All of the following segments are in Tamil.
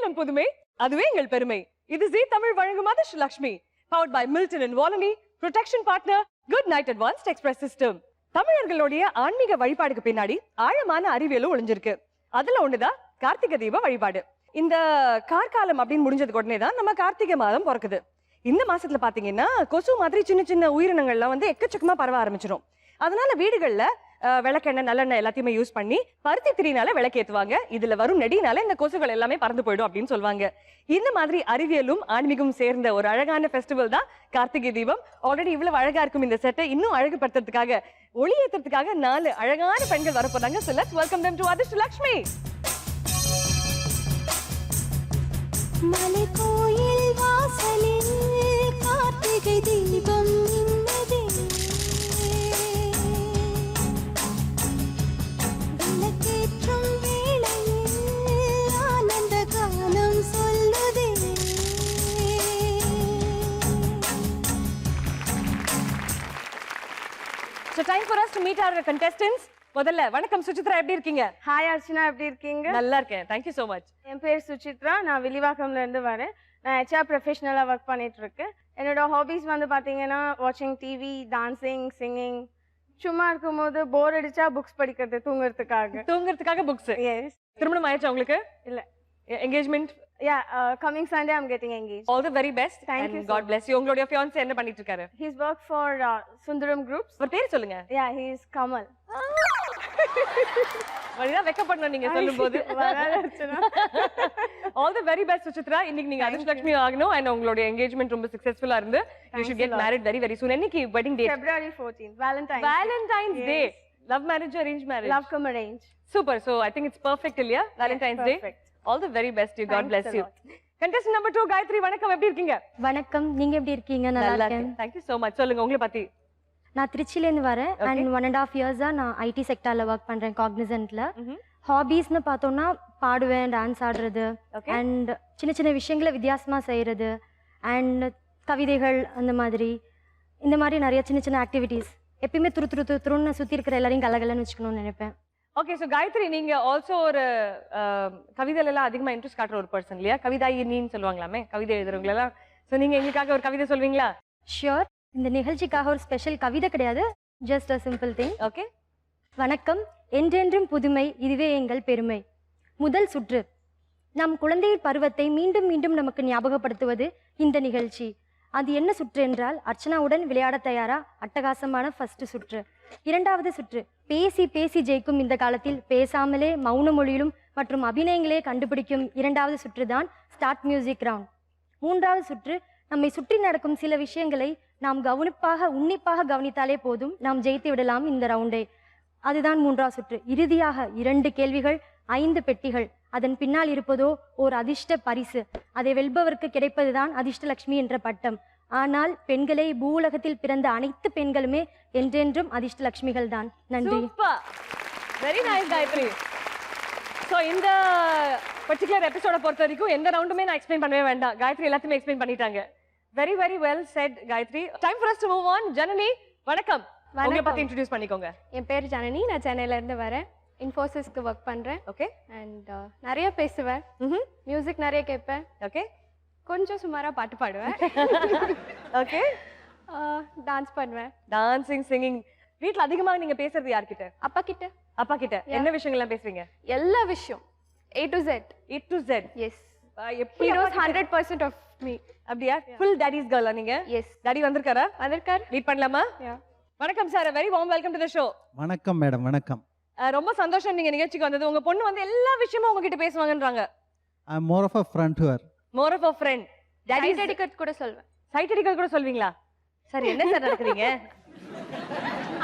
என்றேனும் புதுமை அதுவே எங்கள் பெருமை. இது ஜீ தமிழ் வழங்கும் Adhirshtalakshmi, powered by Milton and Volany, protection partner Good Night Advanced Express System. தமிழர்களுடைய ஆன்மீக வழிபாடுக்கு பின்னாடி ஆழமான அறிவியலும் ஒளிஞ்சிருக்கு. அதுல ஒண்ணுதான் கார்த்திகை தீப வழிபாடு. இந்த கார்காலம் அப்படின்னு முடிஞ்சதுக்கு உடனே தான் நம்ம கார்த்திகை மாதம் பிறக்குது. இந்த மாசத்துல பாத்தீங்கன்னா கொசு மாதிரி சின்ன சின்ன உயிரினங்கள்லாம் வந்து எக்கச்சக்கமா பரவ ஆரம்பிச்சிடும். அதனால வீடுகள்ல விளக்கெண்ணெய் நல்லெண்ணெய் எல்லாத்தையுமே யூஸ் பண்ணி பருத்தி திரினால விளக்கேத்துவாங்க. இதுல வரும் நெடினால இந்த கொசுகள் எல்லாமே பறந்து போயிடும் அப்படின்னு சொல்லுவாங்க. இந்த மாதிரி அறிவியலும் ஆன்மீகமும் சேர்ந்த ஒரு அழகான ஃபெஸ்டிவல் தான் கார்த்திகை தீபம். ஆல்ரெடி இவ்வளவு அழகா இருக்கும் இந்த செட்டை இன்னும் அழகுபடுத்துறதுக்காக, ஒளி ஏத்துறதுக்காக 4 அழகான பெண்கள் வர போறாங்க. So let's welcome them to Adhirshtalakshmi. மலை கோயில் வாசலில் கார்த்திகை தீபம் மின்னதே, விளக்கேற்றும் வேளையில் ஆனந்த கானம் சொல்லுதே. So time for us to meet our contestants. முதல்ல வணக்கம் சுசித்ரா, எப்படி இருக்கீங்க? ஹாய் அர்ச்சனா, எப்படி இருக்கீங்க? நல்லா இருக்கேன், தேங்க்யூ ஸோ மச். என் பேர் சுசித்ரா, நான் வில்லிவாக்கம்ல இருந்து வரேன். நான் ஹெச்ஆர் ப்ரொஃபஷனலாக ஒர்க் பண்ணிட்டு இருக்கேன். என்னோட ஹாபீஸ் வந்து பார்த்தீங்கன்னா வாட்சிங் டிவி, டான்சிங், சிங்கிங். சும்மா இருக்கும்போது போர் அடிச்சா புக்ஸ் படிக்கிறது தூங்குறதுக்காக புக்ஸ். எஸ். திருமணம் ஆயிடுச்சா உங்களுக்கு? இல்ல. Engagement? Yeah, coming Sunday I am getting engage. All the very best. Thank you so God bless you. உங்களுடைய fiancé என்ன பண்ணிட்டு இருக்காரு? He's work for Sundaram groups. ஒரு பேர் சொல்லுங்க. யா, ஹி இஸ் கமல். வழிதான் வெக்கப்படணும் நீங்க சொல்லும்போது. All the very best Suchitra. இன்னைக்கு நீங்க அதிர்ஷ்டலட்சுமி ஆகணும். அண்ட் உங்களுடைய என்கேஜ்மெண்ட் ரொம்ப சக்சஸ்ஃபுல்லா இருந்து you should get married very very soon. என்னைக்கு wedding date? February 14th, Valentine's Day. Love marriage or arranged marriage? Love come arrange. Super. So I think it's perfect இல்லையா? Valentine's Day. All the very best to you. God bless you. Contestant number 2 Gayatri, வணக்கம், எப்படி இருக்கீங்க? வணக்கம், நீங்க எப்படி இருக்கீங்க? நல்லா இருக்கேன். Thank you so much. சொல்லுங்க உங்களை பத்தி. நான் திருச்சில இருந்து வரேன். and 1.5 years-ஆ நான் ஐடி செக்டார்ல ஒர்க் பண்றேன் காக்னிசன்ட்ல. ஹாபீஸ்னு பார்த்தோம்னா பாடுவேன், டான்ஸ் ஆடுறது, அண்ட் சின்ன சின்ன விஷயங்களை வித்தியாசமா செய்யறது, அண்ட் கவிதைகள், அந்த மாதிரி இந்த மாதிரி நிறைய சின்ன சின்ன ஆக்டிவிட்டீஸ். எப்பயுமே துருன்னு சுத்தி இருக்கிற எல்லாரையும் கலகலன்னு வச்சுக்கணும்னு நினைப்பேன். ஓகே, ஸோ காயத்ரி, நீங்க ஆல்சோ ஒரு கவிதையில எல்லாம் அதிகமா இன்ட்ரெஸ்ட் காட்டுற ஒரு பர்சன் இல்லையா? கவிதாயினின்னு சொல்லுவாங்களாமே, கவிதை எழுதுறவங்க எல்லாம். ஸோ நீங்க எங்களுக்காக ஒரு கவிதை சொல்வீங்களா? ஷியோர். இந்த நிகழ்ச்சிக்காக ஒரு ஸ்பெஷல் கவிதை கிடையாது, just a simple thing. Okay. வணக்கம், என்றென்றும் புதுமை இதுவே எங்கள் பெருமை. முதல் சுற்று. நம் குழந்தை பருவத்தை மீண்டும் மீண்டும் நமக்கு ஞாபகப்படுத்துவது இந்த நிகழ்ச்சி. அது என்ன சுற்று என்றால், அர்ச்சனாவுடன் விளையாட தயாரா அட்டகாசமான ஃபர்ஸ்ட் சுற்று. இரண்டாவது சுற்று. பேசி பேசி ஜெயிக்கும் இந்த காலத்தில் பேசாமலே மௌன மொழியிலும் மற்றும் அபிநயங்களே கண்டுபிடிக்கும் இரண்டாவது சுற்று தான் ஸ்டார்ட் மியூசிக் ரவுண்ட். மூன்றாவது சுற்று. நம்மை சுற்றி நடக்கும் சில விஷயங்களை நாம் உன்னிப்பாக கவனித்தாலே போதும், நாம் ஜெயித்து விடலாம் இந்த ரவுண்டை. அதுதான் மூன்றாவது சுற்று. இறுதியாக 2 கேள்விகள், 5 பெட்டிகள். அதன் பின்னால் இருப்பதோ ஓர் அதிர்ஷ்ட பரிசு. அதை வெல்பவருக்கு கிடைப்பதுதான் அதிர்ஷ்டலட்சுமி என்ற பட்டம். ஆனால் பெண்களை பூவுலகத்தில் பிறந்த அனைத்து பெண்களுமே என்றென்றும் அதிர்ஷ்டலட்சுமிகள் தான். நன்றி. Very nice Gayathri. ஸோ இந்த பர்டிகுலர் எபிசோட பொறுத்த வரைக்கும் எந்த ரவுண்டுமே நான் எக்ஸ்பிளைன் பண்ணவே வேண்டாம், காயத்ரி எல்லாத்தையுமே எக்ஸ்பிளைன் பண்ணிட்டாங்க. Very very well said Gayathri. Time for us to move on. Janani, வணக்கம். உங்களை பத்தி இன்ட்ரோடியூஸ் பண்ணிக்கோங்க. என் பேர் ஜனனி, நான் சென்னையில இருந்து வரேன். இன்ஃபோசிஸ்க்கு ஒர்க் பண்றேன். ஓகே. அண்ட் நிறைய பேசுவேன், மியூசிக் நிறைய கேட்பேன். ஓகே. கொஞ்சம் சுமாரா பாட்டு பாடுவேன். ஓகே. டான்ஸ் பண்ணுவேன். Dancing, singing. வீட்ல அதிகமா நீங்க பேசுறது யார்கிட்ட? அப்பா கிட்ட. அப்பா கிட்ட என்ன விஷயங்கள்லாம் பேசுவீங்க? எல்லா விஷயம், A to Z. A to Z. Yes. எப்படி? He knows 100% of me. அப்படியா? ஃபுல் டாடிஸ் கேர்லா நீங்க? Yes. டாடி வந்திருக்காரா? வந்திருக்கார். மீட் பண்ணலாமா? Yeah. வணக்கம் sir, very warm welcome to the show. வணக்கம் மேடம். வணக்கம். ரொம்ப சந்தோஷம் நீங்க நிகழ்ச்சிக்கு வந்தது. உங்க பொண்ணு வந்து எல்லா விஷயமும் உங்ககிட்ட பேசுவாங்கன்றாங்க. I am more of a friend to her. More of a friend. Daddy dedicate கூட சொல்வேன். சைட் அடிக்கிறது கூட சொல்வீங்களா? சார் என்ன சார் நடக்குறீங்க?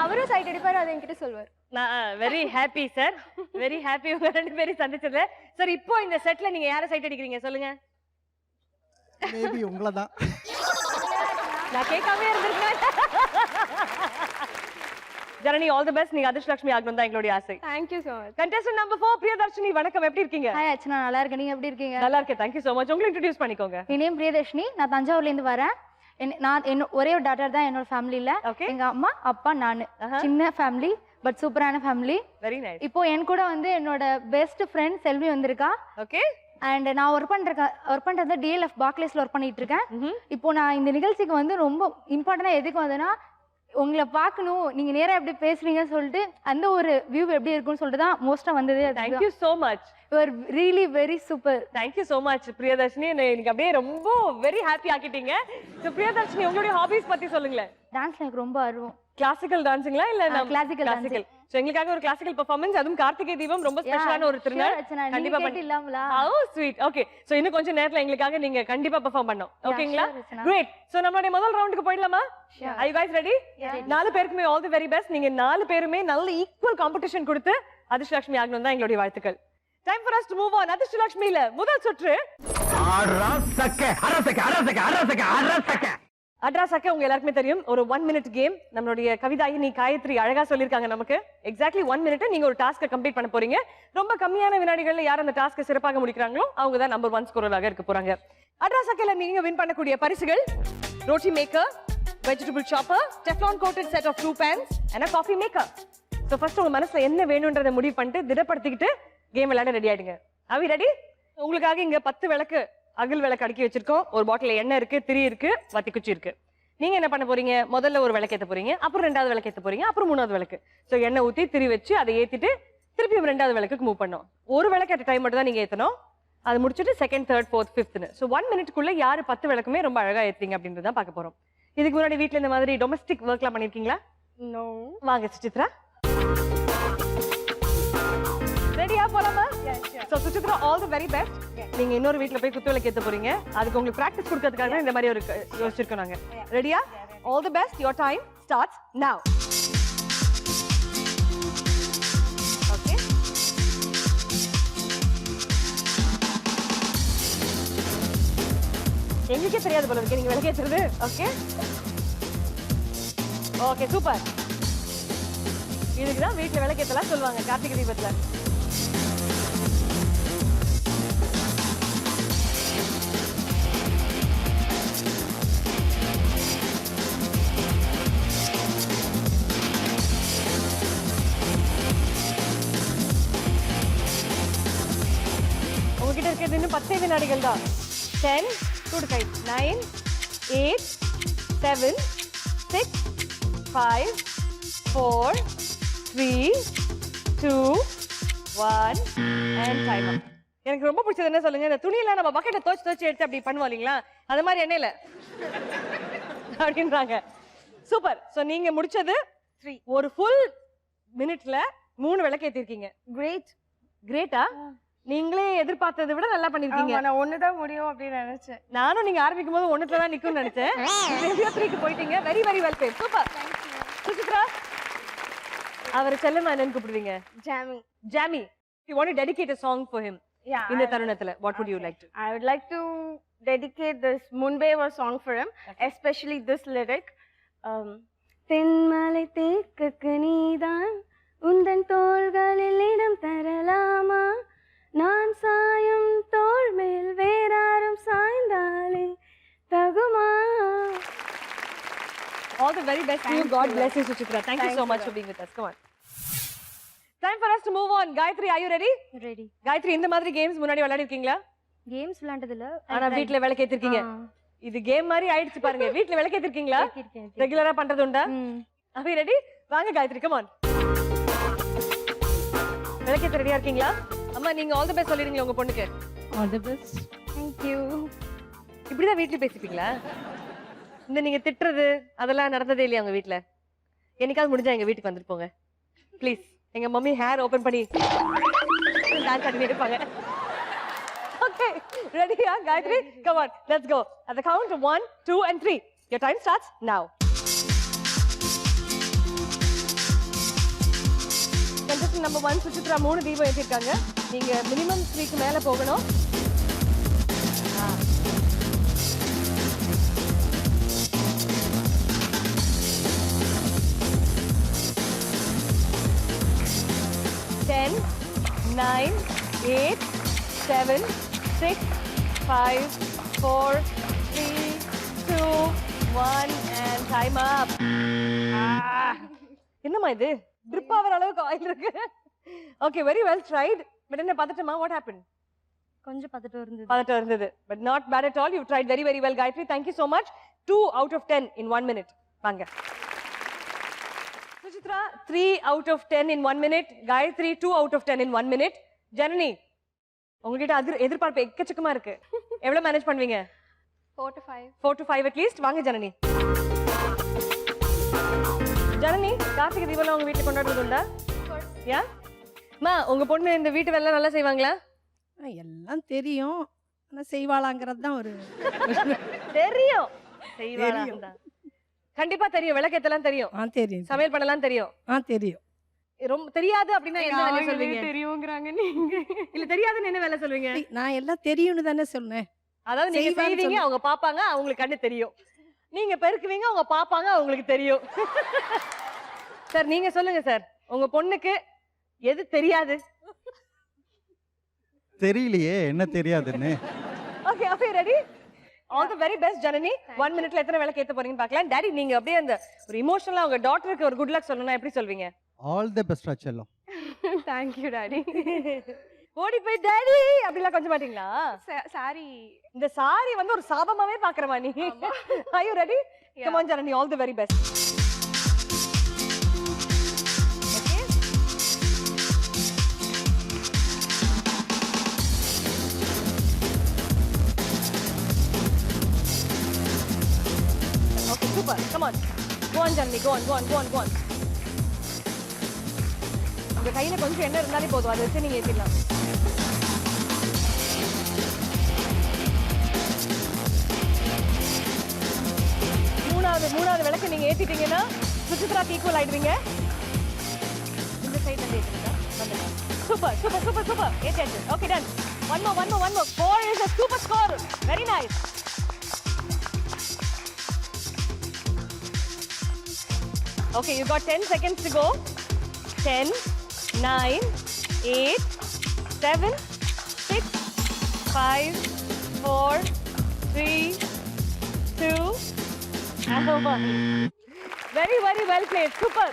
அவரும் சைட் அடிப்பாரு, அதை என்கிட்ட சொல்வார். நான் very happy sir, very happy உங்க 2 பேரும் சந்திச்சதுல. சார் இப்போ இந்த செட்ல நீங்க யாரை சைட் அடிக்கிறீங்க சொல்லுங்க? மேபி உங்களை தான். நான் கேட்காம இருந்திருக்கேன். Janani, all the best. நீங்க அதிர்ஷ்டலட்சுமி ஆகணும் தான் எங்களுடைய ஆசை. Thank you so much. Contestant number 4 Priyadarshini, வணக்கம், எப்படி இருக்கீங்க? ஹாய் அர்ச்சனா, நல்லா இருக்கேன். நீங்க எப்படி இருக்கீங்க? நல்லா இருக்கேன், thank you so much. உங்களை இன்ட்ரோ듀ce பண்ணிக்கோங்க. என் நேம் பிரியதர்ஷினி, நான் தஞ்சாவூர்ல இருந்து வரேன். நான் ஒரே ஒரு டாட்டர் தான் என்னோட ஃபேமிலில. எங்க அம்மா அப்பா நானு. சின்ன ஃபேமிலி பட் சூப்பரான ஃபேமிலி. Very nice. இப்போ என் கூட வந்து என்னோட பெஸ்ட் ஃப்ரெண்ட் செல்வி வந்திருக்கா. ஓகே. அண்ட் நான் ஒர்க் பண்ணுறது டிஎல்எஃப் பாக்லேஸில் ஒர்க் பண்ணிட்டு இருக்கேன். இப்போ நான் இந்த நிகழ்ச்சிக்கு வந்து ரொம்ப இம்பார்ட்டண்டாக எதுக்கு வந்தேன்னா உங்களை பார்க்கணும், நீங்கள் நேராக எப்படி பேசுறீங்கன்னு சொல்லிட்டு அந்த ஒரு வியூ எப்படி இருக்குன்னு சொல்லிட்டு தான் மோஸ்ட்டாக வந்தது. Thank you so much. You are really very super. Thank you so much Priyadarshini. எனக்கு அப்படியே ரொம்ப வெரி ஹாப்பி ஆக்கிட்டீங்க. ஸோ பிரியதர்ஷினி, உங்களுடைய ஹாபிஸ் பத்தி சொல்லுங்களேன். டான்ஸ்ல எனக்கு ரொம்ப ஆர்வம். கிளாசிக்கல் டான்சிங்களா இல்ல கிளாசிக்கல்? சோ எங்களுக்காக ஒரு கிளாசிக்கல் பெர்ஃபார்மன்ஸ், அதுவும் கார்த்திகை தீபம் ரொம்ப ஸ்பெஷலான ஒரு திருநாள். கண்டிப்பா பண்ணலாம்ல. ஓ ஸ்வீட். ஓகே, சோ இன்னும் கொஞ்சம் நேரத்துல எங்களுக்காக நீங்க கண்டிப்பா பெர்ஃபார்ம் பண்ணனும். ஓகேங்களா? கிரேட். சோ நம்மளுடைய முதல் ரவுண்டுக்கு போயிடலாமா? Are you guys ready? நாலு பேருக்குமே ஆல் தி வெரி பெஸ்ட். நீங்க நாலு பேருமே நல்ல ஈக்குவல் காம்படிஷன் கொடுத்து அதிர்ஷ்டலட்சுமி ஆகணும் தான் எங்களுடைய வாழ்த்துக்கள். Time for us to move on. அதிர்ஷ்டலட்சுமியில முதல் சுற்று அட்ராசக்க. உங்க எல்லாருக்குமே தெரியும், ஒரு 1 minute கேம். நம்மளுடைய கவிதாயினி காயத்ரி அழகா சொல்லிருக்காங்க நமக்கு. எக்ஸாக்ட்லி 1 minute நீங்க ஒரு டாஸ்க்கை கம்ப்ளீட் பண்ண போறீங்க. ரொம்ப கம்மியான வினாடிகள்ல யார் அந்த டாஸ்க்கை சிறப்பாக முடிக்கிறாங்களோ அவங்க தான் நம்பர் 1 ஸ்கோரராக இருக்க போறாங்க. அட்ராசக்கல நீங்க வின் பண்ணக்கூடிய பரிசுகள் roti maker, vegetable chopper, Teflon coated set of 2 pans and a coffee maker. So first உங்க மனசுல என்ன வேணும்ன்றதை முடிவு பண்ணிட்டு திடப்படுத்திக்கிட்டு கேம் விளையாட ரெடி ஆயிடுங்க. Are we ready? உங்களுக்காக இங்க 10 விளக்கு அகல் விளக்கு அடுக்கி வச்சிருக்கோம். ஒரு பாட்டில் எண்ணெய் இருக்கு, திரி இருக்கு, வத்தி குச்சி இருக்கு. நீங்க என்ன பண்ண போறீங்க? முதல்ல ஒரு விளக்கு ஏத்த போறீங்க, அப்புறம் ரெண்டாவது விளக்கு ஏத்த போறீங்க, அப்புறம் மூணாவது விளக்கு. சோ எண்ணெய் ஊத்தி திரி வச்சு அதை ஏத்திட்டு திருப்பி ரெண்டாவது விளக்குக்கு மூவ் பண்ணோம். ஒரு விளக்கு அட் டைம் மட்டும் தான் நீங்க ஏத்தணும். அது முடிச்சிட்டு செகண்ட், தேர்ட், ஃபோர்த், ஃபிஃப்த்னு. ஸோ 1 minute யாரு 10 விளக்குமே ரொம்ப அழகா ஏத்துறீங்க அப்படின்றத பார்க்க போறோம். இதுக்கு முன்னாடி வீட்டுல இந்த மாதிரி டொமஸ்டிக் ஒர்க்லாம் பண்ணிருக்கீங்களா? நோ. வாங்க சுசித்ரா. ரெடியா போலாமா? So Suchitra, all the very best. நீங்க இன்னொரு வீட்ல போய் குத்து விளக்கு ஏத்த போறீங்க. அதுக்கு உங்களுக்கு பிராக்டிஸ் கொடுக்கிறதுக்காக இந்த மாதிரி ஒரு யோசிச்சிருக்கோம் நாங்க. ரெடியா? All the best. Your time starts நவ. ஓகே, எங்களுக்கே தெரியாது போல இருக்கு நீங்க விளக்கு ஏத்துறது. Okay okay, super. இதுக்குதான் வீட்டுல விளக்கு ஏத்தலாம் சொல்லுவாங்க கார்த்திகை தீபத்துல. உங்ககிட்ட இருக்கிறது இன்னும் 10 வினாடிகள் தான். 10, 2 to 9, 8, 7, 6, 5, 4, 3, 2, 1 and time up. எனக்கு ரொம்ப பிடிச்சது என்ன சொல்லுங்க, இந்த துணியெல்லாம் நம்ம பக்கெட்டை தோச்சு எடுத்து அப்படி பண்ணுவோம் இல்லைங்களா, அது மாதிரி எண்ணெயில அப்படின்றாங்க. சூப்பர். ஸோ நீங்க முடிச்சது 3. ஒரு ஃபுல் மினிட்ல 3 விளக்கு ஏத்திருக்கீங்க. கிரேட். கிரேட்டா? நீங்களே எதிர்பார்த்ததை விட நல்லா பண்ணிருக்கீங்க. நான் ஒண்ணுதான் முடியும் அப்படின்னு நினைச்சேன். நானும் நீங்க ஆரம்பிக்கும் போது 1ல தான் நிக்கும்னு நினைச்சேன். 3க்கு போயிட்டீங்க. Very very well played. Super. Suchitra, அவர் செல்லமா என்னன்னு கூப்பிடுவீங்க? ஜாமி. ஜாமி. You want to dedicate a song for him? Yeah. இந்த தருணத்துல what would you like to? I would like to dedicate this Munbeva song for him, especially this lyric. Thenmala தேக்குக்கு நீதான் உந்தன் தோள்களில் இடம் தரலாமா, நான் சாயும் தோள் மேல் வேறாரும் சாய்ந்தாலே தகுமா. All the very best to you. God bless you, Suchitra. Thank you so much for being with us. Come on. Time for us to move on. Gayatri, are you ready? Ready. Gayatri, இந்த மாதிரி கேம்ஸ் முன்னாடி விளையாடி இருக்கீங்களா? கேம்ஸ் விளையாண்டதுல ஆனா வீட்ல விளக்கு ஏத்திருக்கீங்க. இது கேம் மாதிரி ஆயிடுச்சு பாருங்க. வீட்ல விளக்கு ஏத்திருக்கீங்களா? ரெகுலரா பண்றது உண்டா? Are you ready? வாங்க காயத்ரி, come on. விளக்கு ஏத்த ரெடியா இருக்கீங்களா? அம்மா, நீங்க ஆல் தி பெஸ்ட் சொல்லிடுங்க உங்க பொண்ணுக்கு. All the best. Thank you. இப்படிதான் வீட்ல பேசிப்பீங்களா? இந்த நீங்க திட்டுறது அதெல்லாம் நடந்ததே இல்லையா உங்க வீட்ல? என்னைக்காவது முடிஞ்சா எங்க வீட்டுக்கு வந்துட்டு போங்க ப்ளீஸ். எங்க மம்மி ஹேர் ஓபன் பண்ணி டான்ஸ் ஆடி இருப்பாங்க. ஓகே, ரெடியா Gayathri? Come on, let's go. At the count of 1, 2 and 3. Your time starts now. contestant number 1 Suchitra 3 தீபம் ஏத்திருக்காங்க. நீங்க மினிமம் 3க்கு மேல போகணும். Ten, 9, 8, 7, 6, 5, 4, 3, 2, 1 and time up. என்னம்மா இது? ட்ரிப் ஆவற அளவுக்கு ஆயில் இருக்கு. Okay, very well tried. But என்ன பதட்டமா? What happened? கொஞ்சம் பதட்டம் இருந்தது. பதட்டம் இருந்தது. But not bad at all. You tried very, very well, Gayatri. Thank you so much. 2 out of 10 in 1 minute. வாங்க. Suchitra, 3 out of 10 in 1 minute. Gayatri, 2 out of 10 in 1 minute. Janani, உங்ககிட்ட எதிர்பார்ப்பு எக்கச்சக்கமா இருக்கு. எவ்வளவு மேனேஜ் பண்ணுவீங்க? 4 to 5. 4 to 5 at least. வாங்க ஜனனி. ஜனனி, கார்த்திகை தீபம்லாம் உங்க வீட்டுல கொண்டாடுறது உண்டா? யா? மா, உங்க பொண்ணு இந்த வீட்டு வேலை நல்லா செய்வாங்களா? எல்லாம் தெரியும், ஆனால் செய்வாளாங்கிறது தான் ஒரு தெரியும். செய்வாளா? கண்டிப்பா தெரியும். விளக்கேத்தலாம் தெரியும். தெரியும். சமையல் பண்ணலாம் தெரியும். தெரியும். ரொம்ப தெரியாது அப்படின்னா என்ன வேலை சொல்வீங்க? தெரியுங்கிறாங்க நீங்க. இல்ல தெரியாதுன்னு என்ன வேலை சொல்வீங்க? நான் எல்லாம் தெரியும்னு தானே சொன்னேன். அதாவது நீங்க செய்வீங்க, அவங்க பாப்பாங்க, அவங்களுக்கு கண்ணு தெரியும். நீங்க பெருக்குவீங்க, அவங்க பாப்பாங்க, அவங்களுக்கு தெரியும். சார் நீங்க சொல்லுங்க சார், உங்க பொண்ணுக்கு எது தெரியாது? தெரியலையே என்ன தெரியாதுன்னு. Okay, okay, ready? All the very best Janani. 1 மினிட்ல எத்தனை வேலை கேட்ட போறீங்கன்னு பார்க்கலாம். டாடி, நீங்க அப்படியே அந்த ஒரு இமோஷனலா உங்க டாட்டருக்கு ஒரு குட் லக் சொல்லணும்னா எப்படி சொல்வீங்க? ஆல் தி பெஸ்ட் செல்லம். Thank you, Daddy. ஓடி போய் டாடி அப்படிலாம் கொஞ்சம் மாட்டீங்களா? சாரி. இந்த சாரி வந்து ஒரு சாபமாவே பாக்குறமா நீ? Are you ready? Come on Janani, all the very best. Okay. Okay, super. Come on. Go on Janani, go on, go on, go on, go on. உங்க கையில கொஞ்சம் எண்ணெய் இருந்தாலே போதும், அதை வச்சு நீங்க ஏத்திடலாம். மூணாவது விளக்கு நீங்க ஏத்திட்டீங்கன்னா சுசித்ராக்கு ஈக்குவல் ஆயிடுவீங்க. இந்த சைடுல இருந்து ஏத்துங்க. Super super super super. ஏத்தியாச்சு. Okay, done. One more. 4 is a super score. Very nice. Okay, you got 10 seconds to go. 10, 9, 8, 7, 6, 5, 4, 3, 2, and 1. Very, very well played. Super.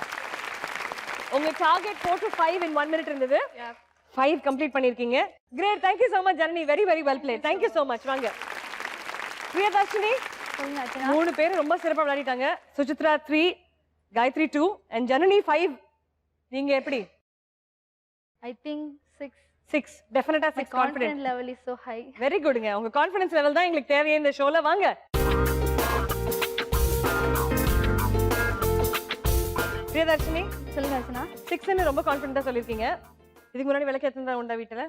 உங்க டார்கெட் 4 to 5 in 1 minute இருந்தது. 5 கம்ப்ளீட் பண்ணிருக்கீங்க. Great. Thank you so much Janani. Very, very well played. Thank you so much. வாங்க. பிரியதர்ஷினி, 3 பேர் ரொம்ப சிறப்பா விளையாடிட்டாங்க. Suchitra 3, Gayatri 2 and Janani 5. நீங்க எப்படி? I think 6. 6. Definitely 6 confident. Confidence level is so high. Very goodங்க. உங்க கான்ஃபிடன்ஸ் லெவல் தான் எங்களுக்கு தேவையே இந்த ஷோல. வாங்க. பிரியதர்ஷினி, சொல்லுங்க அர்ச்சனா. 6 ன்னு ரொம்ப கான்ஃபிடென்ட்டா சொல்லிருக்கீங்க. இதுக்கு முன்னாடி விளக்கு ஏத்துனதா உண்டா வீட்டுல?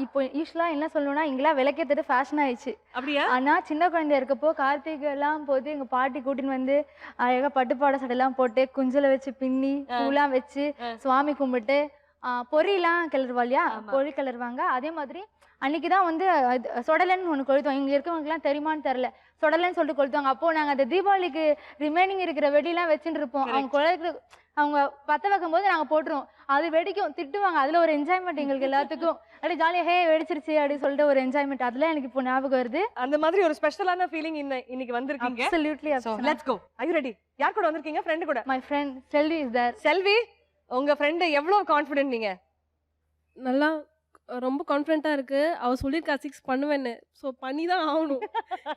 இப்போ யூஸ்வலா என்ன சொல்லணும்னா இங்கெல்லாம் விளக்கேத்துறது ஃபேஷன் ஆயிடுச்சு. அப்படியா? ஆனா சின்ன குழந்தையா இருக்கப்போ கார்த்திகை எல்லாம் போது எங்க பாட்டி கூட்டின்னு வந்து அழகா பட்டுப்பாட சடையெல்லாம் போட்டு குஞ்சல வச்சு பின்னி பூலாம் வச்சு சுவாமி கும்பிட்டு பொரியெல்லாம் கிளறுவா இல்லையா, பொறி கிளறுவாங்க. அதே மாதிரி அன்னைக்குதான் வந்து சொடலன்னு ஒண்ணு கொளுத்துவாங்க. இங்க இருக்கவங்களுக்குலாம் தெரியுமான்னு தெரியல. சொடலன்னு சொல்லிட்டு கொளுத்துவாங்க. அப்போ நாங்க அந்த தீபாவளிக்கு ரிமைனிங் இருக்கிற வெடியெல்லாம் வச்சுட்டு இருப்போம். அவங்க பத்த வைக்கும் போது நாங்க போட்டுருவோம். அது வெடிக்கும், திட்டுவாங்க. அதுல ஒரு என்ஜாய்மெண்ட் எங்களுக்கு எல்லாத்துக்கும். அப்படியே ஜாலியா ஹே வெடிச்சிருச்சு அப்படின்னு சொல்லிட்டு ஒரு என்ஜாய்மெண்ட். அதெல்லாம் எனக்கு இப்போ ஞாபகம் வருது. அந்த மாதிரி ஒரு ஸ்பெஷலான ஃபீலிங் இன்னைக்கு வந்திருக்கீங்க. Absolutely. So let's go. Are you ready? யார் கூட வந்திருக்கீங்க? ஃப்ரெண்ட் கூட? My friend Selvi is there. செல்வி, உங்க ஃப்ரெண்ட் எவ்வளவு கான்ஃபிடென்ட் நீங்க? நல்லா ரொம்ப கான்ஃபிடென்ட்டாக இருக்கு. அவ சொல்லியிருக்கா 6 பண்ணுவேன்னு. ஸோ பண்ணி தான் ஆகணும்.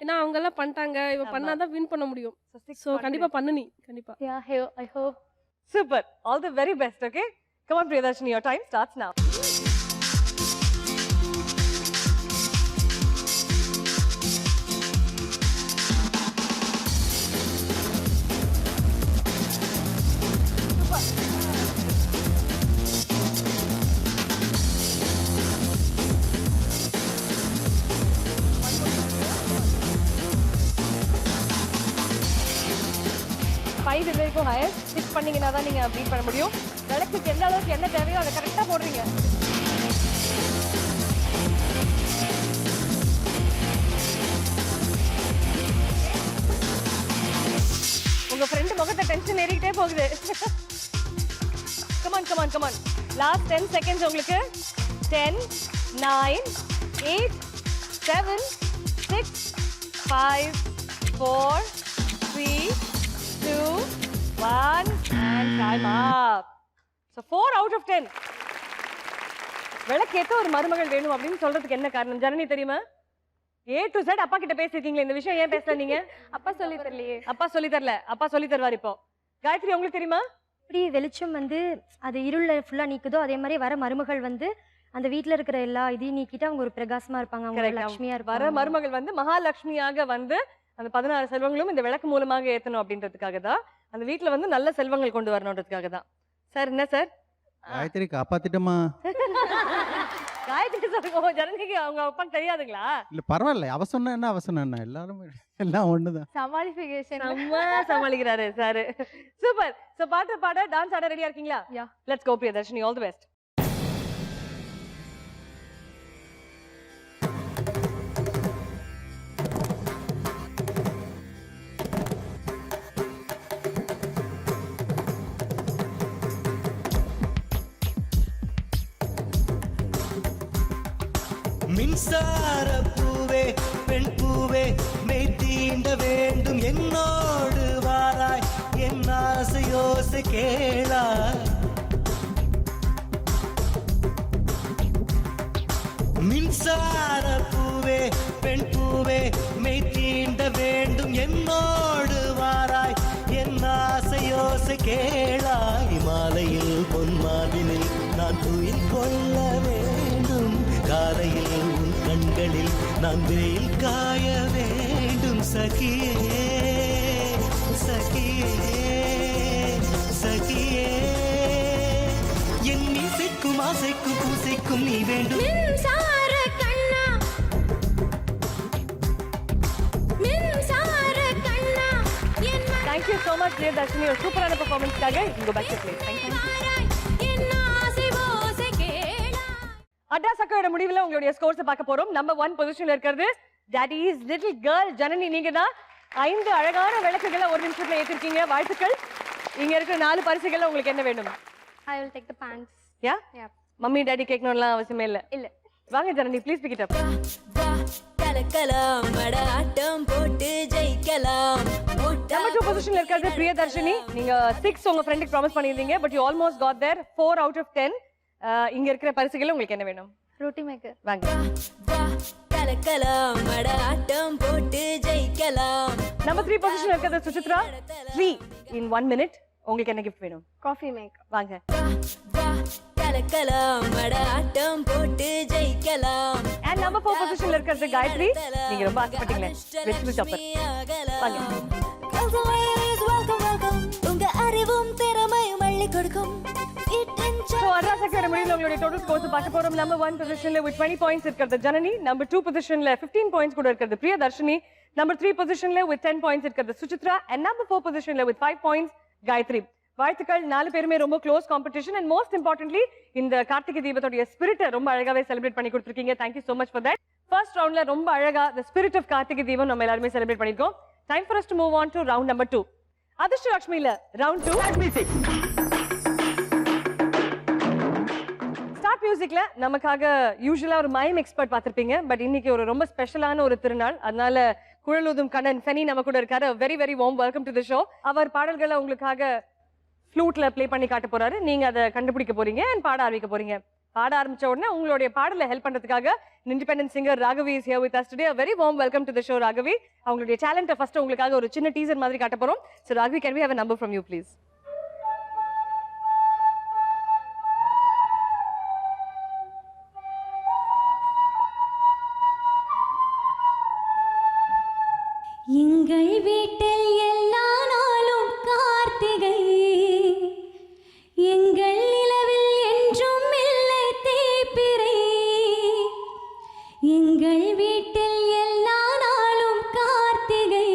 ஏன்னா அவங்க எல்லாம் பண்ணிட்டாங்க, இவ பண்ணாதான் வின் பண்ண முடியும். ஸோ கண்டிப்பா பண்ணு நீ. கண்டிப்பா. Yeah, I hope. Super. All the very best. Okay. Come on Priyadarshini, your time starts now. இது வரைக்கும் ஹையர் 6 பண்ணீங்கன்னா தான் நீங்க பீட் பண்ண முடியும். விளக்குக்கு எந்த அளவுக்கு என்ன தேவையோ அதை கரெக்டா போடுறீங்க. உங்க ஃப்ரெண்ட் முகத்தை டென்ஷன் ஏறிக்கிட்டே போகுது. come on. Last 10 seconds உங்களுக்கு. 10, 9, 8, 7, 6, 5, 4, 3, 2, 1 and time up. So 4 out of 10. விளக்கேத்த ஒரு மருமகள் வேணும் அப்படின்னு சொல்றதுக்கு என்ன காரணம் ஜனனி தெரியுமா? A to Z அப்பா கிட்ட பேசிருக்கீங்களே, இந்த விஷயம் ஏன் பேசல நீங்க? அப்பா சொல்லி தரலையே. அப்பா சொல்லி தரல, அப்பா சொல்லி தருவார் இப்போ. காயத்ரி உங்களுக்கு தெரியுமா? எப்படி வெளிச்சம் வந்து அது இருள ஃபுல்லா நீக்குதோ அதே மாதிரி வர மருமகள் வந்து அந்த வீட்ல இருக்கிற எல்லா இதையும் நீக்கிட்டு அவங்க ஒரு பிரகாசமா இருப்பாங்க, அவங்க ஒரு Correct. லட்சுமியா வர இருப்பாங்க. மருமகள் வந்து மகாலட்சுமியாக வந்து அந்த 16 செல்வங்களும் இந்த விளக்கு மூலமாக ஏத்தணும் அப்படின்றதுக்காக தான், அந்த வீட்ல வந்து நல்ல செல்வங்கள் கொண்டு வரணுன்றதுக்காக தான். சார் என்ன சார்? காயத்ரி காப்பாத்திட்டமா? காயத்ரி சொல்லுங்க, ஜனனிக்கு அவங்க அப்பாக்கு தெரியாதுங்களா? இல்ல பரவாயில்ல, அவ சொன்ன என்ன அவ சொன்ன என்ன, எல்லாரும் எல்லாம் ஒண்ணுதான். சமாளிஃபிகேஷன். செம்ம சமாளிக்கிறாரு சார். சூப்பர். சோ பாட்டு பாட டான்ஸ் ஆட ரெடியா இருக்கீங்களா? Yeah. Let's go Priyadarshini, all the best. மின்சார பூவே பெண் பூவே மெய் தீண்ட வேண்டும் என்னோடு வாராய் என் ஆசையோசை கேளாய். மின்சார பூவே பெண் பூவே மெய் தீண்ட வேண்டும் என்னோடு வாராய் என் ஆசையோசை கேளாய். மாலையில் பொன்மாவினில் நான் துயில் கொள்ள வேண்டும், காலையில் உன் கண்களில் நான் வெயில் காய வேண்டும். சகியே சகியே சகியே என் இசைக்கும் ஆசைக்கும் பூசைக்கும் நீ வேண்டும். மின்சார கண்ணா மின்சார கண்ணா என் Thank you so much Priyadarshini, ஒரு சூப்பரான பெர்ஃபார்மன்ஸ்க்காக. இங்க back to play. Thank you. மாறாய் என் ஆசை ஓசை கேளாய். அட்டா சக்கரோட முடிவுல உங்களுடைய ஸ்கோர்ஸ் பார்க்க போறோம். நம்பர் 1 பொசிஷன்ல இருக்கிறது டாடிஸ் லிட்டில் கேர்ள் ஜனனி. நீங்க தான் 5 அழகான விளக்குகளை ஒரு நிமிஷத்துல ஏத்திருக்கீங்க. வாழ்த்துக்கள். இங்க இருக்கிற 4 பரிசுகள் உங்களுக்கு என்ன வேணும்? I will take the pants. Yeah? Yeah. Mummy daddy கேட்கணும்லாம் அவசியமே இல்ல. இல்ல. வாங்க Janani, please pick it up. வா கலக்கலாம் மடாட்டம் போட்டு ஜெயிக்கலாம். நம்பர் 2 பொசிஷன்ல இருக்கிறது பிரியதர்ஷினி. நீங்க 6 உங்க ஃப்ரெண்டுக்கு ப்ராமிஸ் பண்ணிருந்தீங்க, but you almost got there. 4 out of 10. இங்க இருக்கிற பரிசுகள் உங்களுக்கு என்ன வேணும்? Roti maker. வாங்க. வா கலக்கலாம் மடாட்டம் போட்டு ஜெயிக்கலாம். நம்பர் 3 பொசிஷன்ல இருக்கிறது சுசித்ரா. 3 in 1 minute. உங்களுக்கு என்ன gift வேணும்? Coffee maker. வாங்க. வா கலக்கலாம் மடாட்டம் போட்டு ஜெயிக்கலாம். அண்ட் நம்பர் 4 பொசிஷன்ல இருக்கிறது காயத்ரி. நீங்க ரொம்ப ஆசைப்பட்டீங்களே, வெஜிடபிள் சாப்பர். வாங்க. Welcome ladies, welcome, welcome. உங்க அறிவும் திறமையும் அள்ளி கொடுக்கும். So அட்ரா சக்கரோட முடிவுல உங்களுடைய டோட்டல் ஸ்கோர்ஸ் பார்க்க போறோம். நம்பர் 1 பொசிஷன்ல with 20 points இருக்கிறது ஜனனி. நம்பர் 2 பொசிஷன்ல 15 points கூட இருக்கிறது பிரியதர்ஷினி. நம்பர் 3 பொசிஷன்ல with 10 points இருக்கிறது சுசித்ரா. அண்ட் நம்பர் 4 பொசிஷன்ல with 5 points காயத்ரி. வாழ்த்துக்கள். 4 பேருமே ரொம்ப close competition. And most importantly இந்த கார்த்திகை தீபத்தோட ஸ்பிரிட்டை ரொம்ப அழகாவே செலிப்ரேட் பண்ணி கொடுத்துருக்கீங்க. Thank you so much for that. First ரவுண்ட்ல ரொம்ப அழகா the spirit of Karthigai Deepam நம்ம எல்லாருமே செலிப்ரேட் பண்ணிருக்கோம். Time for us to move on to round number 2. அதிர்ஷ்ட லட்சுமில round 2. ஸ்டார்ட் மியூசிக்ல நமக்காக யூசுவலா ஒரு மைம் எக்ஸ்பர்ட் பார்த்திருப்பீங்க, பட் இன்னைக்கு ஒரு ரொம்ப ஸ்பெஷலான ஒரு திருநாள். அதனால குழலூதும் கண்ணன் ஃபெனி நம்ம கூட இருக்காரு. Very very warm welcome to the show. அவர் பாடல்களை உங்களுக்காக ஃப்ளூட்ல ப்ளே பண்ணி காட்ட போறாரு. நீங்க அதை கண்டுபிடிக்க போறீங்க அண்ட் பாட ஆரம்பிக்க போறீங்க. பாட ஆரம்பிச்ச உடனே உங்களுடைய பாடலை ஹெல்ப் பண்றதுக்காக independent singer Raghavi is here with us today. A very warm welcome to the show Raghavi. அவங்களுடைய டேலண்ட்டை ஃபர்ஸ்ட் உங்களுக்காக ஒரு சின்ன டீசர் மாதிரி காட்ட போறோம். So Raghavi, can we have a number from you please? எங்கள் வீட்டில் எல்லா நாளும் கார்த்திகை, எங்கள் நிலவில் என்றும் இல்லை தேய்பிறை. எங்கள் வீட்டில் எல்லா நாளும் கார்த்திகை,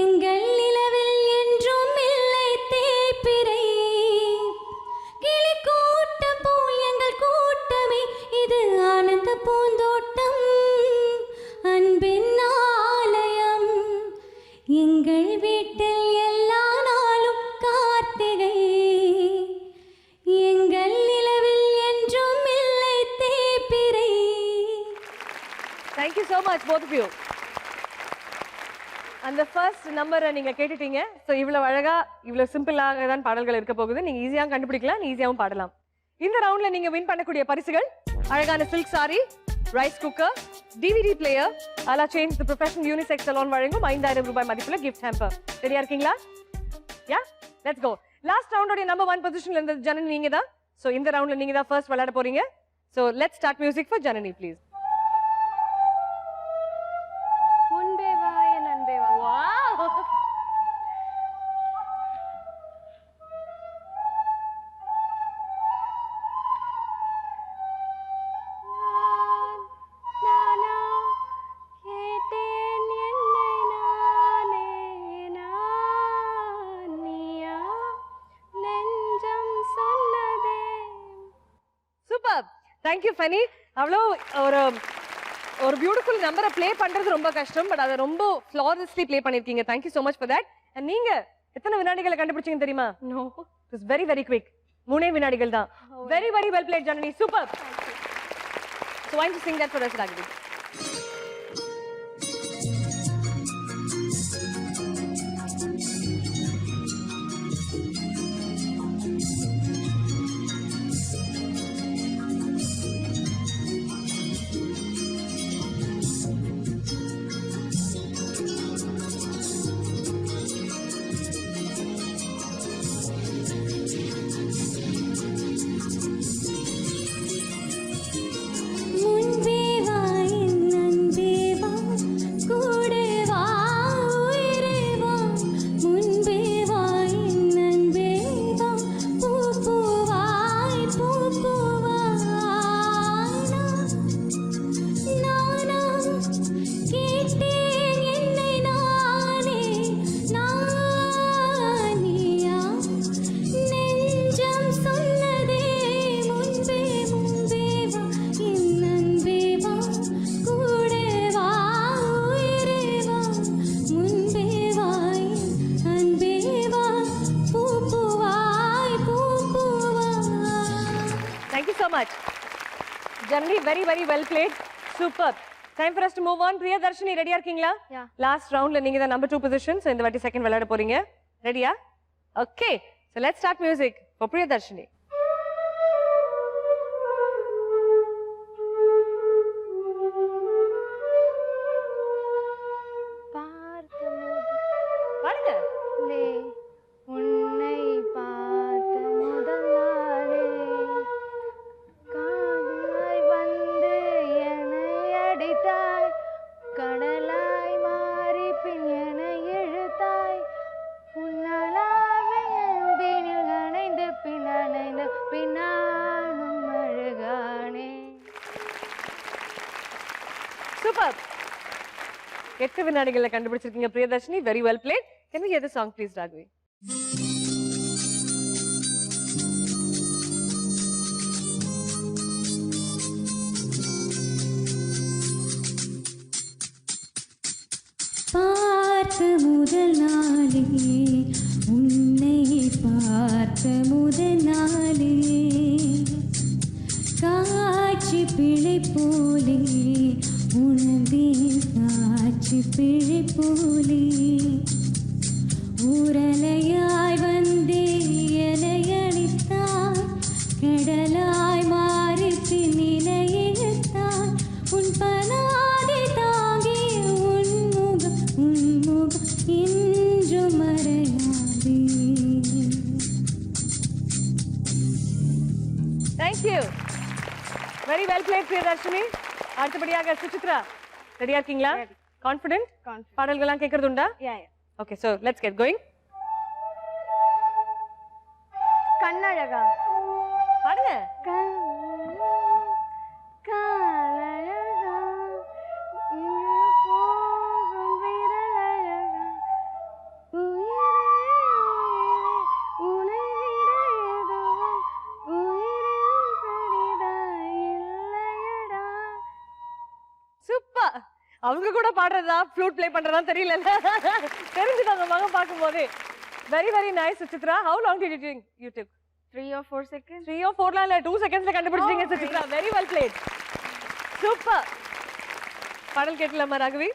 எங்கள் நிலவில் என்றும் இல்லை தேய்பிறை. கிளி கூட்டம் போல் எங்கள் கூட்டமே, இது ஆனந்த பூந்தோட்டம், அன்பின் ஆலயம். எங்கள் வீட்டில் எல்லா நாளும் கார்த்திகை, எங்கள் நிலவில் என்றும் இல்லை தேய்பிறை. Thank you so much both of you. அந்த ஃபர்ஸ்ட் நம்பரை நீங்க கேட்டுட்டீங்க. ஸோ இவ்வளவு அழகா இவ்வளவு சிம்பிளாக தான் பாடல்கள் இருக்க போகுது. நீங்க ஈஸியாக கண்டுபிடிக்கலாம், ஈஸியாகவும் பாடலாம். இந்த ரவுண்ட்ல நீங்க வின் பண்ணக்கூடிய பரிசுகள் அழகான silk sari, rice cooker, DVD player, ala change the professional unisex salon வழங்கும் 5000 ரூபாய் மதிப்புள்ள கிஃப்ட் ஹேம்பர். ரெடியா இருக்கீங்களா? Yeah, let's go. லாஸ்ட் ரவுண்டோட நம்பர் 1 பொசிஷன்ல இருந்த ஜனனி நீங்க தான். சோ இந்த ரவுண்ட்ல நீங்க தான் ஃபர்ஸ்ட் விளையாட போறீங்க. So let's start music for Janani please. முன்பே வா என் அன்பே வா. வாவ்! நானா கேட்டேன் என்னை நானே நான் நீயா நெஞ்சம் சொன்னதே. சூப்பர். Thank you funny. அவ்வளோ ஒரு பியூட்டிஃபுல் நம்பரை ப்ளே பண்றது ரொம்ப கஷ்டம், பட் அதை ரொம்ப ஃப்ளாலெஸ்லி ப்ளே பண்ணிருக்கீங்க. Thank you so much for that. And நீங்க எத்தனை வினாடிகளை கண்டுபிடிச்சீங்க தெரியுமா? No. It was very very quick. 3 வினாடிகள் தான். Very very well played Janani. Super. So why don't you sing that for us, Raghavi? முன்பே வா என் அன்பே வா கூடே வா உயிரே வா முன்பே வா என் அன்பே வா பூ பூவாய் பூ பூவாய் நானா கேட்டேன் என்னை நானே நானியா நெஞ்சம் சொன்னதே முன்பே முன்பே வா என் அன்பே வா கூடே வா உயிரே வா முன்பே வா என் அன்பே வா பூ பூவாய் பூ பூவாய். Thank you so much. Janani, very very well played. Super. Time for us to move on. Priyadarshini, ரெடியா இருக்கீங்களா? Yeah. லாஸ்ட் ரவுண்ட்ல நீங்க தான் நம்பர் 2 பொசிஷன். சோ இந்த வாட்டி செகண்ட் விளையாட போறீங்க. ரெடியா? Okay. So let's start music for Priyadarshini. பாடுங்க. லே உன்னை பார்த்த முதல் நாளே காதலாய் வந்து என்னை அடித்தாய் கடலாய் மாறி பின் என்னை இழுத்தாய் உன்னாலாவே என் பின்னில் அணைந்து பின்னானும் அழகானே. Super. 8 வினாடிகள்ல கண்டுபிடிச்சிருக்கீங்க Priyadarshini. Very well played. Can we hear the song please, Raghavi? பார்த்த முதல் நாளே உன்னை பார்த்த முதல் நாளே காட்சி பிழை போலே உணர்ந்தேன் காட்சி பிழை போலே ஊரலையாய் வந்தே இலையளித்தாய் கடலாய் மாறி பின்னிலை இழுத்தாய் உன் பனாதி தாங்கி உன்முகம் இன்று மறையாதே. Thank you. Very well played Priyadarshini. அடுத்தபடியாக சுசித்ரா, ரெடியா இருக்கீங்களா? கான்ஃபிடென்ட்? பாடல்கள்லாம் கேட்கறது உண்டா? Yeah. Okay, so let's get going. கண்ணழகா பாடுங்க. காலழகா இங்கு போகும் விரலழகா உயிரே உனை விட எதுவும் உயிரில் பெரிதாய் இல்லையடா. சூப்பர். அவங்க கூட பாடுறதா ஃப்ளூட் ப்ளே பண்றதா தெரியல. தெரிஞ்சுதாங்க மகன் பார்க்கும்போது. Very very nice Suchitra. How long did you took? 3 or 4 seconds. 3 or 4 இல்ல 2 செகண்ட்ஸ்ல கண்டுபிடிச்சீங்க Suchitra. Very well played. Super. பாடல் கேட்கலாமா ராகவி?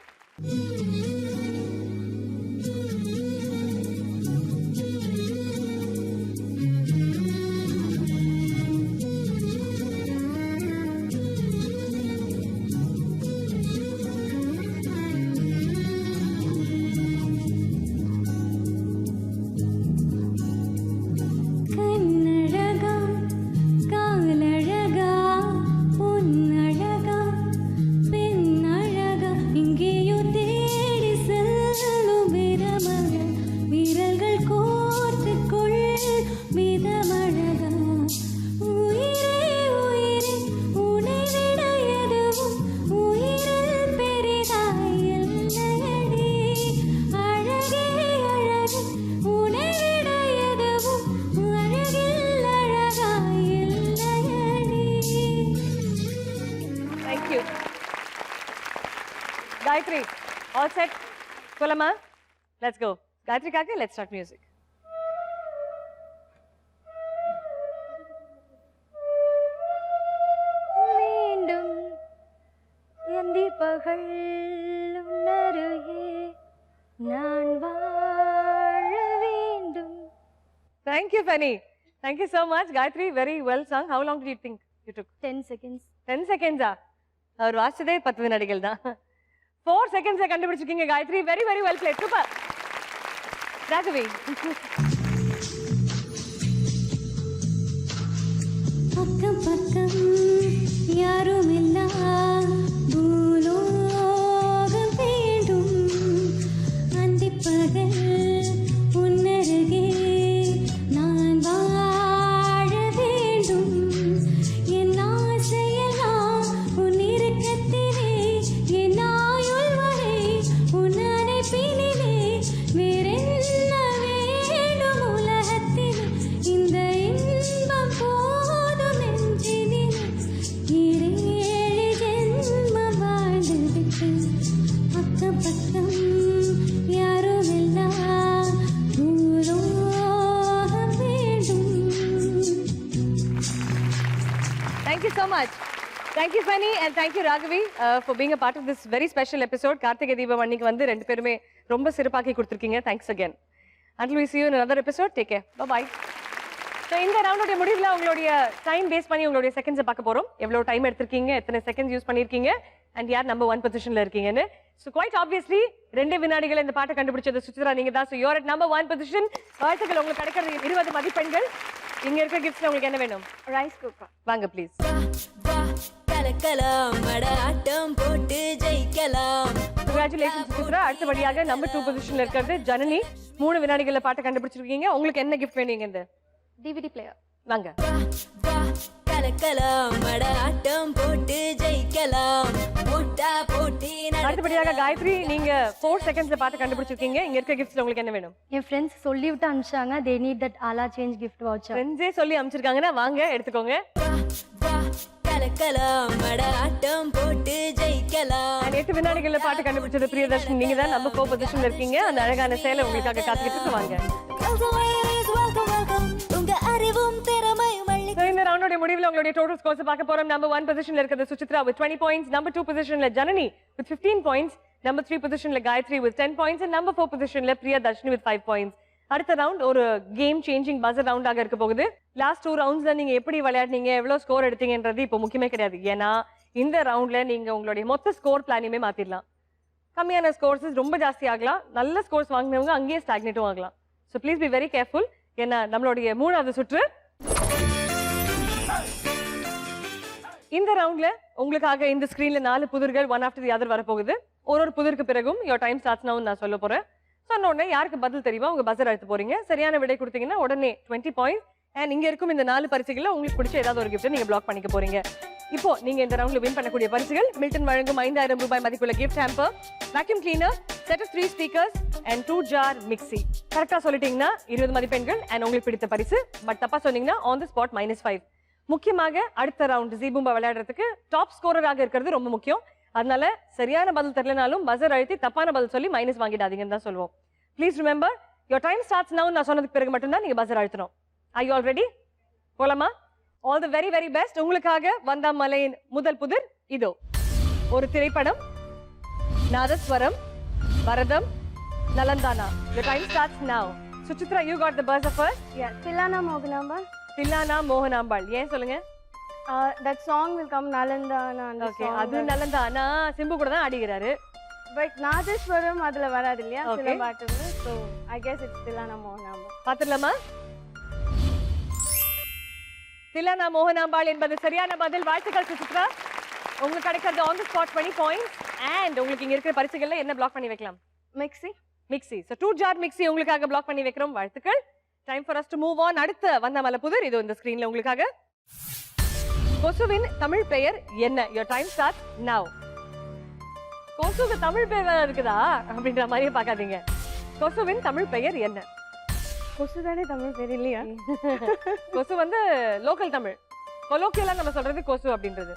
காயத்ரி ஆல் செட் சொல்லமா லெட்ஸ் கோ காயத்ரிக்காக லெட்ஸ் ஸ்டார்ட் மியூசிக் மீண்டும் எந்தி பகல் உணருகே நான் வாழ வேண்டும். Thank you, Fanny. Thank you so much, Gayatri. Very well sung. How long did you think you took? 10 seconds. 10 seconds. அவர் வாசிச்சதே 10 வினாடிகள் தான். 4 seconds கண்டுபிடிச்சிருக்கீங்க Gayatri. Very very well played. Super. Raghavi. பக்கம் பக்கம் யாரும் இல்லா பூலோகம் வேண்டும் அந்திப்பகல் உன்னருகே நான் வாழ வேண்டும் என் ஆசையெல்லாம் உன் இறுக்கத்திலே என் ஆயுள் வரை உன் அணைப்பினிலே வேறென்ன வேண்டும் உலகத்தில் இந்த இன்பம் போதும் என்றினிலே ஏழு ஜென்மம் வாழ்ந்து விட்டு பக்கம் பக்கம் யாரும் இல்லா பூலோகம் வேண்டும். Thank you so much. Thank you, Fanny, and thank you, Raghavi, for being a part of this very special episode. Karthigai Deepam அன்னைக்கு வந்து ரெண்டு பேருமே ரொம்ப சிறப்பாக்கி கொடுத்துருக்கீங்க. Thanks again. Until we see you in another episode, take care. Bye-bye. So இந்த ரவுண்டோடைய முடிவில் உங்களுடைய டைம் பேஸ் பண்ணி உங்களுடைய செகண்ட்ஸை பார்க்க போகிறோம். எவ்வளோ டைம் எடுத்திருக்கீங்க, எத்தனை செகண்ட்ஸ் யூஸ் பண்ணியிருக்கீங்க, அண்ட் யார் நம்பர் 1 பொசிஷனில் இருக்கீங்கன்னு. ஸோ குவைட் ஆப்வியஸ்லி 2 வினாடிகள் இந்த பாட்டை கண்டுபிடிச்சது சுச்சித்ரா நீங்கள் தான். So you are at number 1 position. வாழ்த்துக்கள், உங்களுக்கு கிடைக்கிறது 20 மதிப்பெண்கள். இங்கே இருக்கிற கிஃப்ட்ஸில் உங்களுக்கு என்ன வேணும்? Rice cooker. வாங்க ப்ளீஸ். கலக்கலாம் ஆட்டம் போட்டு ஜெயிக்கலாம். கங்க்ராச்சுலேஷன் சுச்சித்ரா. அடுத்தபடியாக நம்பர் 2 பொசிஷனில் இருக்கிறது ஜனனி. 3 வினாடிகளில் பாட்டை கண்டுபிடிச்சிருக்கீங்க. உங்களுக்கு என்ன கிஃப்ட் வேணும்? இந்த டிவிடி பிளேயர். வாங்க. கலக்கலாம் ஆட்டம் போட்டு ஜெயிக்கலாம். போட்டா போட்டி அடுத்தபடியாக காயத்ரி, நீங்க 4 செகண்ட்ஸ்ல பாட்டு கண்டுபிடிச்சிருக்கீங்க. இங்க இருக்க கிஃப்ட்ஸ்ல உங்களுக்கு என்ன வேணும்? என் ஃப்ரெண்ட்ஸ் சொல்லிவிட்டு அனுப்பிச்சாங்க. They need that ala change gift voucher. ஃப்ரெண்ட்ஸே சொல்லி அனுப்பிச்சிருக்காங்கன்னா வாங்க எடுத்துக்கோங்க. கலக்கலாம் ஆட்டம் போட்டு ஜெயிக்கலாம். 8 வினாடிகள்ல பாட்டு கண்டுபிடிச்சது பிரியதர்ஷினி. நீங்க தான் நம்பர் 4 பொசிஷன்ல இருக்கீங்க. அந்த அழகான சேலை உங்களுக்காக காத்துக்கிட்டு வாங்க. உங்க அறிவும் திறமையும் So, இந்த ரவுண்டோட முடிவில் உங்களுடைய டோட்டல் ஸ்கோர்ஸ் பார்க்க போறோம். நம்பர் 1 பொசிஷன்ல இருக்கிறது சுச்சித்ரா with 20 points, நம்பர் 2 பொசிஷன்ல ஜனனி with 15 points, நம்பர் 3 பொசிஷன்ல Gayathri with 10 points and number 4 பொசிஷன்ல பிரியதர்ஷினி with 5 points. அடுத்த ரவுண்ட் ஒரு கேம் சேஞ்சிங் பஸர் ரவுண்டாக இருக்க போகுது. லாஸ்ட் 2 ரவுண்ட்ஸ்ல நீங்க எப்படி விளையாடுனீங்க, எவ்வளவு ஸ்கோர் எடுத்தீங்கன்றது இப்போ முக்கியமே கிடையாது. ஏன்னா இந்த ரவுண்ட்ல நீங்க உங்களுடைய மொத்த ஸ்கோர் பிளானையுமே மாத்திடலாம். கம்மியான ஸ்கோர்ஸ் ரொம்ப ஜாஸ்தி ஆகலாம், நல்ல ஸ்கோர்ஸ் வாங்கினவங்க அங்கேயே ஸ்டாக்னேட்டும் ஆகலாம். So please be very careful. ஏன்னா நம்மளுடைய 3வது சுற்று இந்த ரவுண்ட்ல உங்களுக்காக இந்த ஸ்கிரீன்ல 4 புதிர்கள் ஒன் ஆஃப்டர் தி அதர் வரப்போகுது. ஒரு புதிருக்கு பிறகும் யோர் டைம் ஸ்டார்ட்ஸ் நவுன்னு நான் சொல்ல போறேன். சொன்ன உடனே யாருக்கு பதில் தெரியுமா உங்க பஸர் அழுத்த போறீங்க. சரியான விடை கொடுத்தீங்கன்னா உடனே 20 பாயிண்ட்ஸ். அண்ட் இங்க இருக்கும் இந்த 4 பரிசுகளை உங்களுக்கு பிடிச்ச ஏதாவது ஒரு கிஃப்ட் நீங்க பிளாக் பண்ணிக்க போறீங்க. இப்போ நீங்க இந்த ரவுண்ட்ல வின் பண்ணக்கூடிய பரிசுகள் மில்டன் வழங்கும் 5000 ரூபாய் மதிப்புள்ள gift hamper, vacuum cleaner, set of 3 speakers and 2 jar mixie. கரெக்டா சொல்லிட்டீங்கன்னா 20 மதிப்பெண்கள் அண்ட் உங்களுக்கு பிடித்த பரிசு. பட் தப்பா சொன்னீங்கன்னா ஆன் தி ஸ்பாட் -5. முக்கியமாக அடுத்த ரவுண்ட் ஜீபூம்பா விளையாடுறதுக்கு டாப் ஸ்கோரராக இருக்கிறது ரொம்ப முக்கியம். அதனால சரியான பதில் தெரியலனாலும் பஸர் அழுத்தி தப்பான பதில் சொல்லி மைனஸ் வாங்கிடாதீங்கன்னு தான் சொல்லுவோம். Please remember your time starts now நான் சொன்னதுக்கு பிறகு மட்டும்தான் நீங்க பஸர் அழுத்தணும். I you all ready? போலாமா? All the very very best. உங்களுக்காக வந்தாமலையின் முதல் புதிர் இதோ. ஒரு திரைப்படம், நாதஸ்வரம், பரதம், நலந்தானா. Your time starts now. Suchitra, you got the buzzer first. Yeah, Tilana Moganamba. Tilana Mohanambal. ஏன் சொல்லுங்க? That song will come Nalandana. Okay, அது நலந்தானா சிம்பு கூட தான் ஆடிக்கிறாரு. பட் நாதஸ்வரம் அதுல வராது இல்லையா சில Okay. பாட்டுல. So I guess it's Tilana Moganamba. பாத்துடலாமா? Thillana Mohanambal என்பது சரியான பதில். வாழ்த்துக்கள் சுசித்ரா. உங்களுக்கு கிடைக்கிறது on the spot 20 points and உங்களுக்கு இங்க இருக்கிற பரிசுகள்ல என்ன பிளாக் பண்ணி வைக்கலாம்? Mixie. Mixie. So 2 jar mixie உங்களுக்காக பிளாக் பண்ணி வைக்கிறோம். வாழ்த்துக்கள். Time for us to move on. அடுத்த வந்தாமல புதிர் இது இந்த ஸ்கிரீன்ல உங்களுக்காக. கொசுவின் தமிழ் பெயர் என்ன? Your time starts now. கொசுவுக்கு Tamil பெயர் வேற இருக்குதா அப்படின்ற மாதிரியே பார்க்காதீங்க. கொசுவின் தமிழ் பெயர் என்ன? கொசு தானே தமிழ் பேர் இல்லையா? கொசு வந்து லோக்கல் தமிழ். கொலோக்கியலா நம்ம சொல்றது கொசு அப்படின்றது.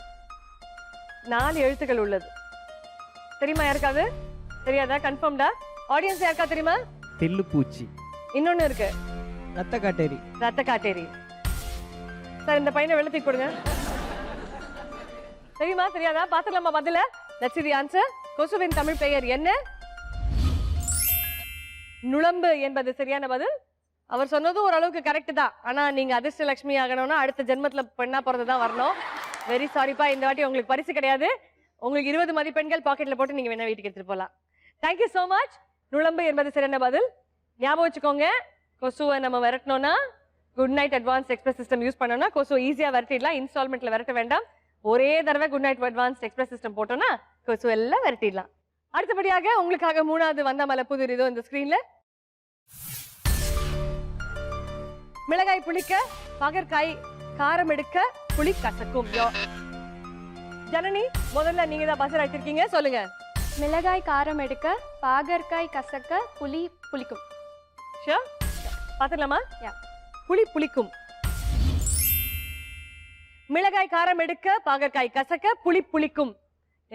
4 எழுத்துக்கள் உள்ளது. தெரியுமா யாருக்காவது? தெரியாதா? கன்ஃபார்ம்டா? ஆடியன்ஸ் யாருக்கா தெரியுமா? தெல்லுப்பூச்சி. இன்னொன்னு இருக்கு, ரத்த காட்டேரி. ரத்த காட்டேரி. சார் இந்த பையனை வெள்ளத்துக்கு போடுங்க. தெரியுமா தெரியாதா? பாத்துக்கலாமா பதில? Let's see the answer. கொசுவின் தமிழ் பெயர் என்ன? நுளம்பு என்பது சரியான பதில். அவர் சொன்னதும் ஓரளவுக்கு கரெக்ட் தான். ஆனா நீங்க அதிர்ஷ்டலட்சுமி ஆகணும்னா அடுத்த ஜென்மத்துல பெண்ணா பிறந்துதான் வரணும். வெரி சாரிப்பா, இந்த வாட்டி உங்களுக்கு பரிசு கிடையாது. உங்களுக்கு 20 மதிப்பெண்கள் பாக்கெட்ல போட்டு நீங்க வேணா வீட்டுக்கு எடுத்துட்டு போலாம். Thank you so much. நுளம்பு என்பது சரியான பதில். ஞாபகம் வச்சுக்கோங்க, கொசுவை நம்ம விரட்டணும்னா good night advance express system use பண்ணோம்னா கொசு ஈஸியா விரட்டிடலாம். இன்ஸ்டால்மெண்ட்ல விரட்ட வேண்டாம். ஒரே தடவை good night advance express system போட்டோம்னா கொசு எல்லாம் விரட்டிடலாம். அடுத்தபடியாக உங்களுக்காக 3வது வந்தாமல புதிர் இதோ இந்த ஸ்கிரீன்ல. மிளகாய் புளிக்க, பகற்காய் காரம் எடுக்க, புளி கசக்கும். ஜனனி, முதல்ல நீங்க தான் பசர் அடிச்சிருக்கீங்க, சொல்லுங்க. மிளகாய் காரம் எடுக்க, பாகற்காய் கசக்க, புளி புளிக்கும். ஷியோர்? பாத்துக்கலாமா? யா. புளி புளிக்கும். மிளகாய் காரம் எடுக்க, பாகற்காய் கசக்க, புளி புளிக்கும்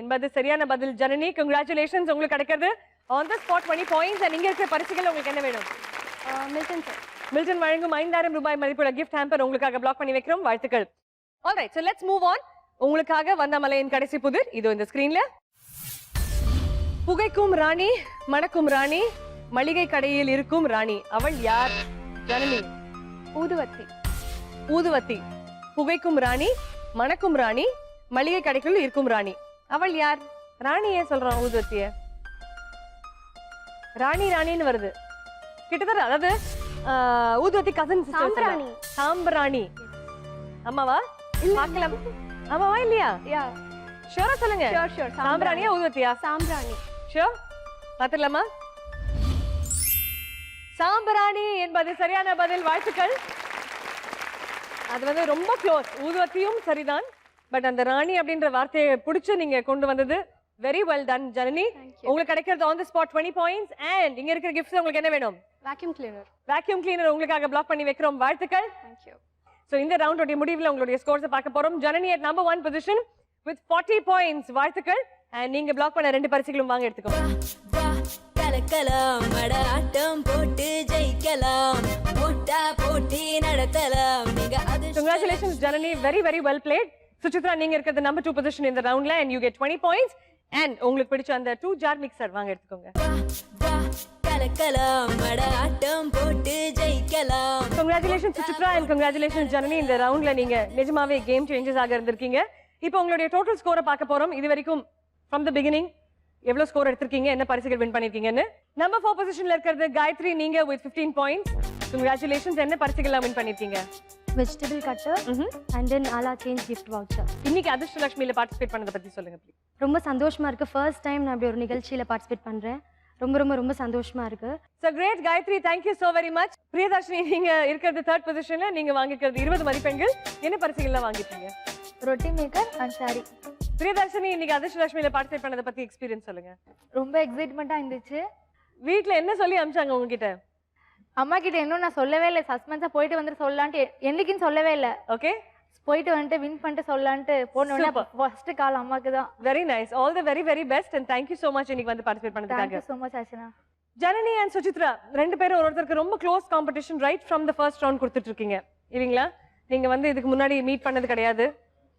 என்பது சரியான பதில். ஜனனி, கங்க்ராச்சுலேஷன்ஸ், உங்களுக்கு கிடைக்கிறது ஆன் தி ஸ்பாட் 20 பாயிண்ட்ஸ். நீங்க இருக்கிற பரிசுகள் உங்களுக்கு என்ன வேணும்? Milton sir. மில்டன் வழங்கும் 5000 ரூபாய் மதிப்புள்ள கிஃப்ட் ஹேம்பர் உங்களுக்காக பிளாக் பண்ணி வைக்கிறோம். வாழ்த்துக்கள். Alright, so let's move on. உங்களுக்காக வந்தாமலையின் கடைசி புதிர் இதோ இந்த ஸ்கிரீன்ல. புகைக்கும் ராணி, மணக்கும் ராணி, மளிகை கடையில் இருக்கும் ராணி, அவள் யார்? ஜனனி. ஊதுவத்தி. ஊதுவத்தி. புகைக்கும் ராணி, மணக்கும் ராணி, மளிகை கடைக்குள் இருக்கும் ராணி, அவள் யார்? ராணியே சொல்றோம், ஊதுவத்திய. ராணி ராணின்னு வருது கிட்டத்தட்ட. அதாவது ஊதுவத்தி கசின் சிஸ்டர். சாம்பிராணி. சாம்பிராணி. அம்மாவா? பார்க்கலாம். ஆமாவா இல்லையா? யா. ஷூரா சொல்லுங்க. Sure sure. சாம்பிராணியா ஊதுவத்தியா? சாம்பிராணி. ஷூர்? பாத்துடலாமா? சாம்பிராணி என்பது சரியான பதில். வாழ்த்துக்கள். அது வந்து ரொம்ப க்ளோஸ். ஊதுவத்தியும் சரிதான், பட் அந்த ராணி அப்படின்ற வார்த்தையை பிடிச்சு நீங்க கொண்டு வந்தது வெரி வெல் டன் ஜனனி. உங்களுக்கு கிடைக்கிறது on the spot 20 points. And இங்க இருக்கிற கிஃப்ட்ஸ் உங்களுக்கு என்ன வேணும்? Vacuum cleaner. வேக்யூம் கிளீனர் உங்களுக்காக பிளாக் பண்ணி வைக்கிறோம். வாழ்த்துக்கள். Thank you. சோ இந்த ரவுண்டோட முடிவுல உங்களுடைய ஸ்கோர்ஸ் பார்க்க போறோம். Janani at number 1 position with 40 points. வாழ்த்துக்கள். and நீங்க பிளாக் பண்ண 2 பரிசுகளும் வாங்க எடுத்துக்கோங்க. கலக்கலாம் மட ஆட்டம் போட்டு ஜெயிக்கலாம், போட்டா போட்டி நடத்தலாம். நீங்க Congratulations Janani, very very well played. Suchitra, நீங்க இருக்கிறது number 2 position in the roundல and you get 20 points. and உங்களுக்கு பிடிச்ச அந்த 2 jar mixer வாங்க எடுத்துக்கோங்க. கலக்கலாம் மட ஆட்டம் போட்டு ஜெயிக்கலாம். Congratulations Suchitra and congratulations Janani. இந்த ரவுண்ட்ல நீங்க நிஜமாவே கேம் சேஞ்சஸ் ஆக இருந்திருக்கீங்க. இப்போ உங்களுடைய டோட்டல் ஸ்கோரை பார்க்க போறோம். இது வரைக்கும் from the beginning எவ்வளவு ஸ்கோர் எடுத்திருக்கீங்க, என்ன பரிசுகள் வின் பண்ணிருக்கீங்கன்னு. நம்பர் 4 பொசிஷன்ல இருக்கிறது காயத்ரி, நீங்க with 15 points. Congratulations. என்ன பரிசுகள் வின் பண்ணிருக்கீங்க? Vegetable cutter and then Ala change gift voucher. இன்னைக்கு அதிர்ஷ்டலட்சுமியில பார்ட்டிசிபேட் பண்ணத பத்தி சொல்லுங்க ப்ளீஸ். ரொம்ப சந்தோஷமா இருக்கு. ஃபர்ஸ்ட் டைம் நான் இப்படி ஒரு நிகழ்ச்சியில பார்ட்டிசிபேட் பண்றேன். ரொம்ப ரொம்ப ரொம்ப சந்தோஷமா இருக்கு. So great Gayatri, thank you so very much. Priyadarshini, நீங்க இருக்கிறது 3rd பொசிஷன்ல, நீங்க வாங்கிக்கிறது 20 மதிப்பெண்கள். என்ன பரிசுகள் வாங்கிட்டீங்க? ரொட்டி மேக்கர் அண்ட் சாரி. பிரியதர்ஷினி, இன்னைக்கு அதிர்ஷ்டலட்சுமியில பார்ட்டிசிபேட் பண்ணத பத்தி எக்ஸ்பீரியன்ஸ் சொல்லுங்க. ரொம்ப எக்ஸைட்மெண்ட்டா இருந்துச்சு. வீட்ல என்ன சொல்லி அனுப்பிச்சாங்க உங்ககிட்ட? அம்மா கிட்ட இன்னும் நான் சொல்லவே இல்லை. சஸ்பென்ஸா போயிட்டு வந்து சொல்லலான்ட்டு என்னைக்குன்னு சொல்லவே இல்லை. ஓகே, போயிட்டு வந்துட்டு வின் பண்ணிட்டு சொல்லலான்ட்டு போனோடனே ஃபர்ஸ்ட் கால் அம்மாக்கு தான். Very nice. All the very very best and thank you so much இன்னைக்கு வந்து பார்ட்டிசிபேட் பண்ணதுக்காக. Thank you so much Archana. Janani and Suchitra ரெண்டு பேரும் ஒருத்தருக்கு ரொம்ப close competition right from the first round கொடுத்துட்டு இருக்கீங்க இல்லீங்களா? நீங்க வந்து இதுக்கு முன்னாடி மீட் பண்ணது கிடையாது.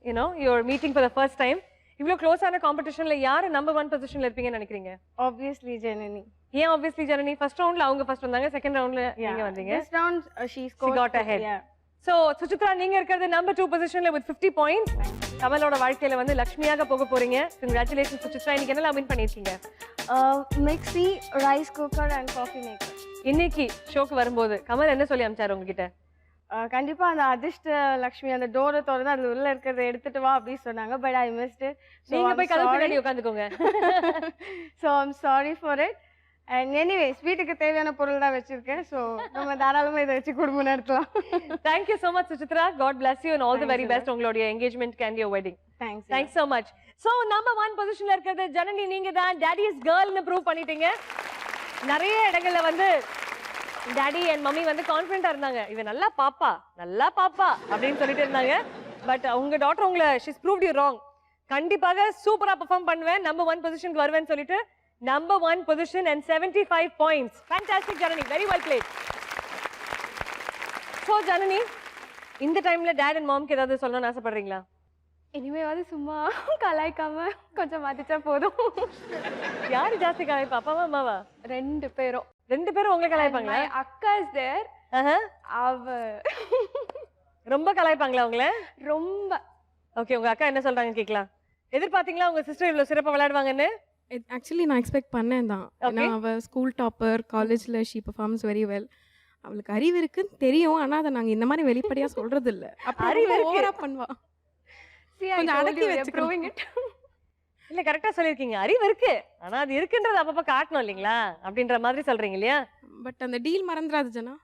you know you are meeting for the first time. இவ்ளோ க்ளோஸான காம்படிஷன்ல யாரு நம்பர் 1 பொசிஷன்ல இருப்பீங்கன்னு நினைக்கிறீங்க? Obviously ஜனனி. ஏன் obviously ஜனனி? ஃபர்ஸ்ட் ரவுண்ட்ல அவங்க ஃபர்ஸ்ட் வந்தாங்க, செகண்ட் ரவுண்ட்ல நீங்க வந்தீங்க. This round she scored. She got ahead. So Suchitra, நீங்க இருக்கிறது நம்பர் 2 பொசிஷன்ல with 50 points. கமலோட வாழ்க்கையில வந்து லட்சுமியாக போக போறீங்க. Congratulations சுசித்ரா. இன்னைக்கு என்ன வின் பண்ணிருக்கீங்க? Mixie, rice cooker and coffee maker. இன்னைக்கு ஷோக்கு வரும்போது கமல் என்ன சொல்லி அனுப்பிச்சாரு உங்ககிட்ட? கண்டிப்பா அந்த அதிர்ஷ்ட லட்சுமி அந்த டோரை திறந்து அது உள்ள இருக்கிறத எடுத்துட்டு வா அப்படி சொன்னாங்க. But I missed it. நீங்க போய் கதவு பின்னாடி உட்கார்ந்துக்கோங்க. So I'm sorry for it. And anyways, வீட்டுக்கு தேவையான பொருள் தான் வச்சிருக்கேன். So நம்ம தாராளமா இதை வச்சு குடும்பம் நடத்தலாம். Thank you so much Suchitra. God bless you and all the very best உங்களுடைய engagement and your wedding. Thanks. Thanks so much. So number 1 பொசிஷன்ல இருக்கிறது ஜனனி, நீங்க தான் daddy's girl னு ப்ரூவ் பண்ணிட்டீங்க. நிறைய இடங்கள்ல வந்து டாடி அண்ட் மம்மி வந்து கான்ஃபிடென்ட்டா இருந்தாங்க. இவ நல்லா பாப்பா அப்படின்னு சொல்லிட்டு இருந்தாங்க. பட் உங்க டாட்டர் உங்களை she's proved you wrong. கண்டிப்பாக சூப்பரா பெர்ஃபார்ம் பண்ணுவேன், நம்பர் 1 பொசிஷனுக்கு வருவேன்னு சொல்லிட்டு number 1 position and 75 points. Fantastic Janani, very well played. So Janani, இந்த டைம்ல டாட் அண்ட் மாம்க்கு ஏதாவது சொல்லணும்னு ஆசைப்படுறீங்களா? இனிமேவாவது சும்மா கலாய்க்காம கொஞ்சம் மதிச்சா போதும். யாரு ஜாஸ்தி கலாய்ப்பா, அப்பாவா அம்மாவா? 2 பேரும். 2 பேரும் உங்களை கலாய்ப்பாங்களா? My அக்கா is there. அவ ரொம்ப கலாய்ப்பாங்களா உங்களை? ரொம்ப. ஓகே, உங்க அக்கா என்ன சொல்றாங்க கேக்கலாம். எதிர்பார்த்தீங்களா உங்க சிஸ்டர் இவ்வளவு சிறப்பா விளையாடுவாங்கன்னு? ஆக்சுவலி நான் எக்ஸ்பெக்ட் பண்ணேன் தான். ஏன்னா அவள் ஸ்கூல் டாப்பர், காலேஜில் ஷீ பெர்ஃபார்ம்ஸ் வெரி வெல். அவளுக்கு அறிவு இருக்குன்னு தெரியும், ஆனால் அதை நாங்கள் இந்த மாதிரி வெளிப்படையாக சொல்றது இல்லை. அறிவு ஓவரா பண்ணுவா. கொஞ்சம் அடக்கி வச்சுக்கிறோம். இல்ல கரெக்டா சொல்லிருக்கீங்க, அறிவு இருக்கு, ஆனா அது இருக்குன்றது அப்பப்ப காட்டணும் இல்லைங்களா அப்படின்ற மாதிரி சொல்றீங்க இல்லையா? பட் அந்த டீல் மறந்துடாது Jana.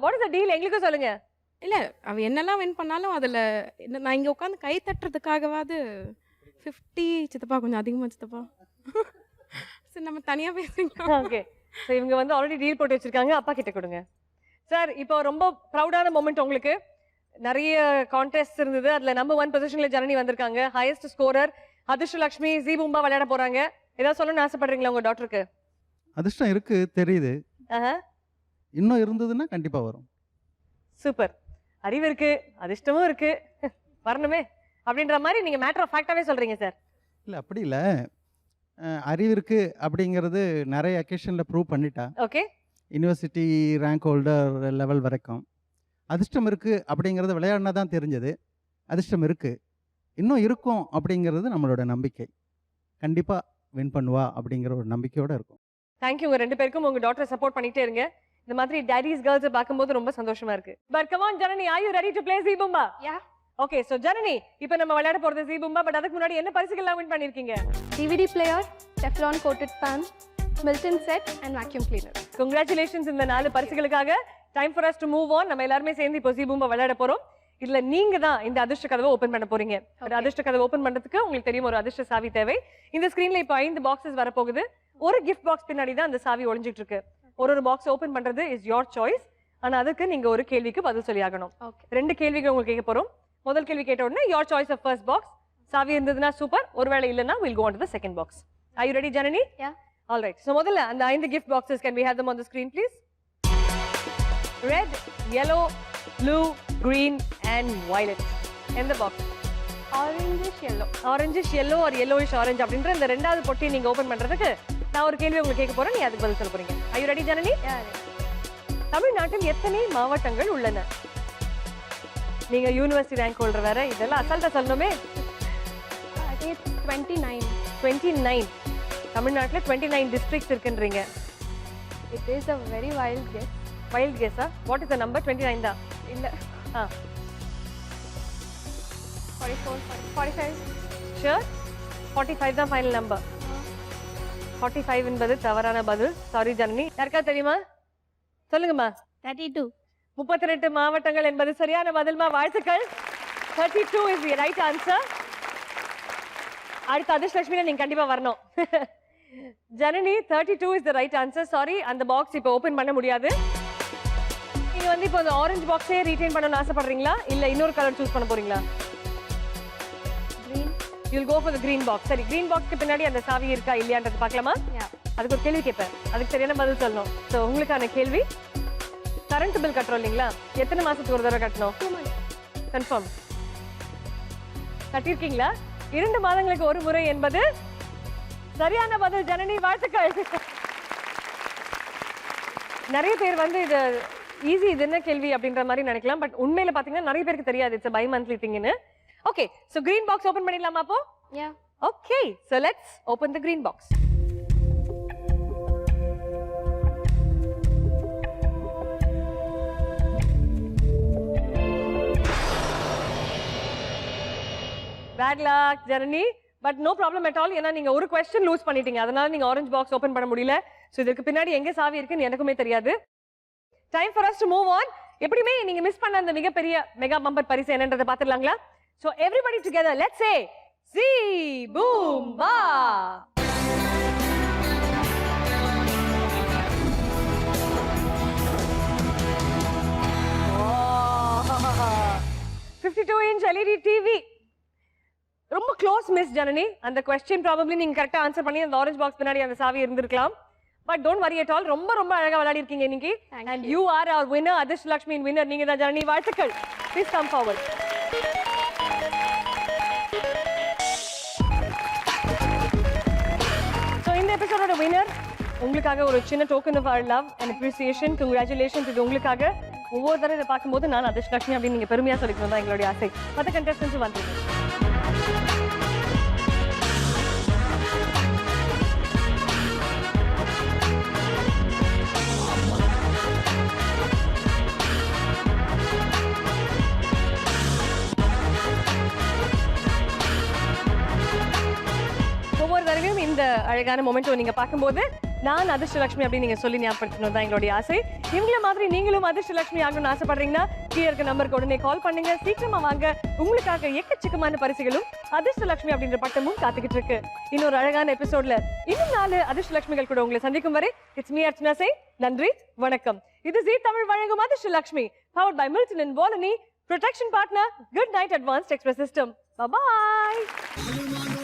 What is the deal, எங்களுக்கும் சொல்லுங்க. இல்லை, அவள் என்னெல்லாம் வின் பண்ணாலும் அதில் நான் இங்கே உட்காந்து கை தட்டுறதுக்காகவாது 50 சித்தப்பா கொஞ்சம் அதிகமாக சித்தப்பா. சரி, நம்ம தனியாக பேசுறீங்க. ஓகே, ஸோ இவங்க வந்து ஆல்ரெடி டீல் போட்டு வச்சிருக்காங்க, அப்பா கிட்ட கொடுங்க. சார், இப்போ ரொம்ப ப்ரௌடான மொமெண்ட் உங்களுக்கு. நிறைய கான்டெஸ்ட் இருந்தது, அதில் நம்பர் 1 பொசிஷனில் ஜனனி வந்திருக்காங்க. ஹையஸ்ட் ஸ்கோரர் அதிர்ஷ்டலக்ஷ்மி ஜி பூம்பா விளையாட போறாங்க. ஏதாவது சொல்லணும்னு ஆசைப்படுறீங்களா உங்க டாக்டருக்கு? அதிர்ஷ்டம் இருக்கு தெரியுது, இன்னும் இருந்ததுன்னா கண்டிப்பாக வரும். சூப்பர், அறிவு இருக்கு, அதிர்ஷ்டமும் இருக்கு, வரணுமே அப்படின்ற மாதிரி நீங்க மேட்டர் ஆஃப் ஃபேக்டாவே சொல்றீங்க சார். இல்லை அப்படி இல்லை, அறிவு இருக்குது அப்படிங்கிறது நிறைய அக்கேஷனில் ப்ரூவ் பண்ணிட்டா. Okay, university rank holder level வரைக்கும். அதிர்ஷ்டம் இருக்குது அப்படிங்கிறது விளையாடினா தான் தெரிஞ்சது. அதிர்ஷ்டம் இருக்குது, இன்னும் இருக்கும் அப்படிங்கிறது நம்மளோட நம்பிக்கை. கண்டிப்பாக வின் பண்ணுவா அப்படிங்கிற ஒரு நம்பிக்கையோடு இருக்கும். தேங்க்யூ. உங்க 2 பேருக்கும் உங்க டாக்டரை சப்போர்ட் பண்ணிட்டே இருங்க. இந்த மாதிரி டாடிஸ் கேர்ள்ஸ் பார்க்கும்போது ரொம்ப சந்தோஷமா இருக்கு. But come on Janani, are you ready to play Jee Boomba? Yeah. Okay, so Janani, இப்போ நம்ம விளையாட போறது ஜீ பூம்பா. பட் அதுக்கு முன்னாடி என்ன பரிசுகள் வின் பண்ணிருக்கீங்க? DVD player, Teflon coated pan, Milton set and vacuum cleaner. Congratulations இந்த 4 பரிசுகளுக்காக. Time for us to move on. நம்ம எல்லாரும் சேர்ந்து இப்போ ஜீ பூம்பா விளையாட போறோம். இதுல நீங்க தான் இந்த அதிர்ஷ்ட கதவை ஓபன் பண்ண போறீங்க. அதிர்ஷ்ட கதவை ஓபன் பண்றதுக்கு உங்களுக்கு தெரியும் ஒரு அதிர்ஷ்ட சாவி தேவை. இந்த ஸ்கிரீன்ல இப்போ 5 பாக்ஸஸ் வரப்போகுது. ஒரு கிஃப்ட் பாக்ஸ் பின்னாடி தான் அந்த சாவி ஒளிஞ்சிட்டு இருக்கு. ஒரு பாக்ஸ் ஓபன் பண்றது இஸ் யோர் சாய்ஸ். ஆனா அதுக்கு நீங்க ஒரு கேள்விக்கு பதில் சொல்லி ஆகணும். 2 கேள்விகள் உங்களுக்கு கேட்க போறோம். முதல் கேள்வி கேட்ட உடனே your choice of first box. சாவி இருந்ததுன்னா சூப்பர், ஒருவேளை இல்லைன்னா we'll go on to the second box. Are you ready, Janani? Yeah. All right. So முதல்ல அந்த 5 gift boxes, can we have them on the screen please? Red, yellow, blue, green and violet. எந்த box? Orangish yellow. Orangish yellow or yellowish orange அப்படின்ற இந்த ரெண்டாவது பொட்டியை நீங்க ஓபன் பண்றதுக்கு நான் ஒரு கேள்வி உங்களுக்கு கேட்க போறேன், நீ அதுக்கு பதில் சொல்ல போறீங்க. Are you ready, Janani? Yeah. தமிழ்நாட்டில் எத்தனை மாவட்டங்கள் உள்ளன? நீங்க யூனிவர்சிட்டி ரேங்க் ஹோல்டர் வேற, இதெல்லாம் அசால்ட்டா சொல்லணுமே. It's 29. 29. தமிழ்நாட்டில் 29 டிஸ்ட்ரிக்ட்ஸ் இருக்குன்றீங்க. It is a very wild guess. Wild கெஸ்ஸா? What is the number? 29 தான் இல்ல. 44, 45. ஷூர்? 45 தான் ஃபைனல் நம்பர். 45 என்பது தவறான பதில். சாரி ஜனனி. யாருக்கா தெரியுமா? சொல்லுங்கம்மா. 32. 32 மாவட்டங்கள் என்பது சரியான பதில்மா, வாழ்த்துக்கள். 32 is the right answer. அடுத்த அதிர்ஷ்டலட்சுமி நீங்க கண்டிப்பா வரணும். Janani, 32 is the right answer. Sorry, அந்த பாக்ஸ் இப்போ ஓபன் பண்ண முடியாது. நீங்க வந்து இப்போ அந்த ஆரஞ்சு பாக்ஸே ரீடைன் பண்ணணும்னு ஆசைப்படுறீங்களா இல்ல இன்னொரு கலர் சூஸ் பண்ண போறீங்களா? Green. You'll go for the green box. சரி, green boxக்கு பின்னாடி அந்த சாவி இருக்கா இல்லையான்றது பார்க்கலாமா? Yeah. அதுக்கு ஒரு கேள்வி கேட்பேன், அதுக்கு சரியான பதில் சொல்லணும். ஸோ உங்களுக்கான கேள்வி, கரண்ட் பில் கட்டுறோம் இல்லைங்களா, எத்தனை மாசத்துக்கு ஒரு தடவை கட்டணும்? 2 months. கன்ஃபார்ம் கட்டியிருக்கீங்களா? 2 மாதங்களுக்கு ஒரு முறை என்பது சரியான பதில் ஜனனி, வாழ்த்துக்கள். நிறைய பேர் வந்து இது ஈஸி, இது என்ன கேள்வி அப்படின்ற மாதிரி நினைக்கலாம். பட் உண்மையில பாத்தீங்கன்னா நிறைய பேருக்கு தெரியாது இட்ஸ் பை மந்த்லி திங்னு. Okay, so green box open பண்ணிடலாமா அப்போ? Yeah. Okay, so let's open the green box. Bad luck Janani, but no problem at all. ஏன்னா நீங்க ஒரு क्वेश्चन லூஸ் பண்ணிட்டீங்க, அதனால நீங்க ஆரஞ்சு பாக்ஸ் ஓபன் பண்ண முடியல. சோ இதுக்கு பின்னாடி எங்க சாவி இருக்குன்னு எனக்குமே தெரியாது. Time for us to move on. எப்படிமே நீங்க மிஸ் பண்ண அந்த மிகப்பெரிய மெகா பம்பர் பரிசு என்னன்றதை பாத்துடலாங்களா? So everybody together let's say Jee Boomba. Oh, 52-inch LED TV. ரொம்ப க்ளோஸ் மிஸ் ஜனனி. அந்த கொஸ்டின் ப்ராபப்ளி நீங்க கரெக்டா ஆன்சர் பண்ணி அந்த ஆரஞ்சு பாக்ஸ் பின்னாடி அந்த சாவி இருந்திருக்கலாம். But don't worry at all. ரொம்ப ரொம்ப அழகா விளையாடி இருக்கீங்க இன்னைக்கு. And you are our winner. அதிர்ஷ்டலட்சுமியின் வின்னர் நீங்க தான் ஜனனி. வாழ்த்துக்கள். Please come forward. ஸோ இந்த எபிசோடோட வின்னர் உங்களுக்காக ஒரு சின்ன token of our love and appreciation. Congratulations. இது உங்களுக்காக. ஒவ்வொரு தடவை இதை பார்க்கும்போது நான் அதிர்ஷ்டலட்சுமி அப்படின்னு நீங்க பெருமையா சொல்லிக்கணும் தான் எங்களுடைய ஆசை. மற்ற கண்டஸ்டன்ஸும் வந்துருங்க. ஒவ்வொரு தடவையும் இந்த அழகான மொமெண்ட்டை நீங்க பார்க்கும்போது நான் அதிர்ஷ்டலட்சுமி அப்படின்னு நீங்க சொல்லி ஞாபகப்படுத்தணும் தான் எங்களுடைய ஆசை. இவங்கள மாதிரி நீங்களும் அதிர்ஷ்டலட்சுமி ஆகணும்னு ஆசைப்படுறீங்கன்னா கீழே இருக்க நம்பருக்கு உடனே கால் பண்ணுங்க. சீக்கிரமா வாங்க. உங்களுக்காக எக்கச்சக்கமான பரிசுகளும் அதிர்ஷ்டலட்சுமி அப்படின்ற பட்டமும் காத்துக்கிட்டு இருக்கு. இன்னொரு அழகான எபிசோட்ல இன்னும் 4 அதிர்ஷ்டலட்சுமிகள் கூட உங்களை சந்திக்கும் வரை இட்ஸ் மீ அர்ச்சனா சிங். நன்றி, வணக்கம். இது ஜீ தமிழ் வழங்கும் Athirshtalakshmi, powered by Milton and வாலனி, protection partner good night advanced express system. Bye bye.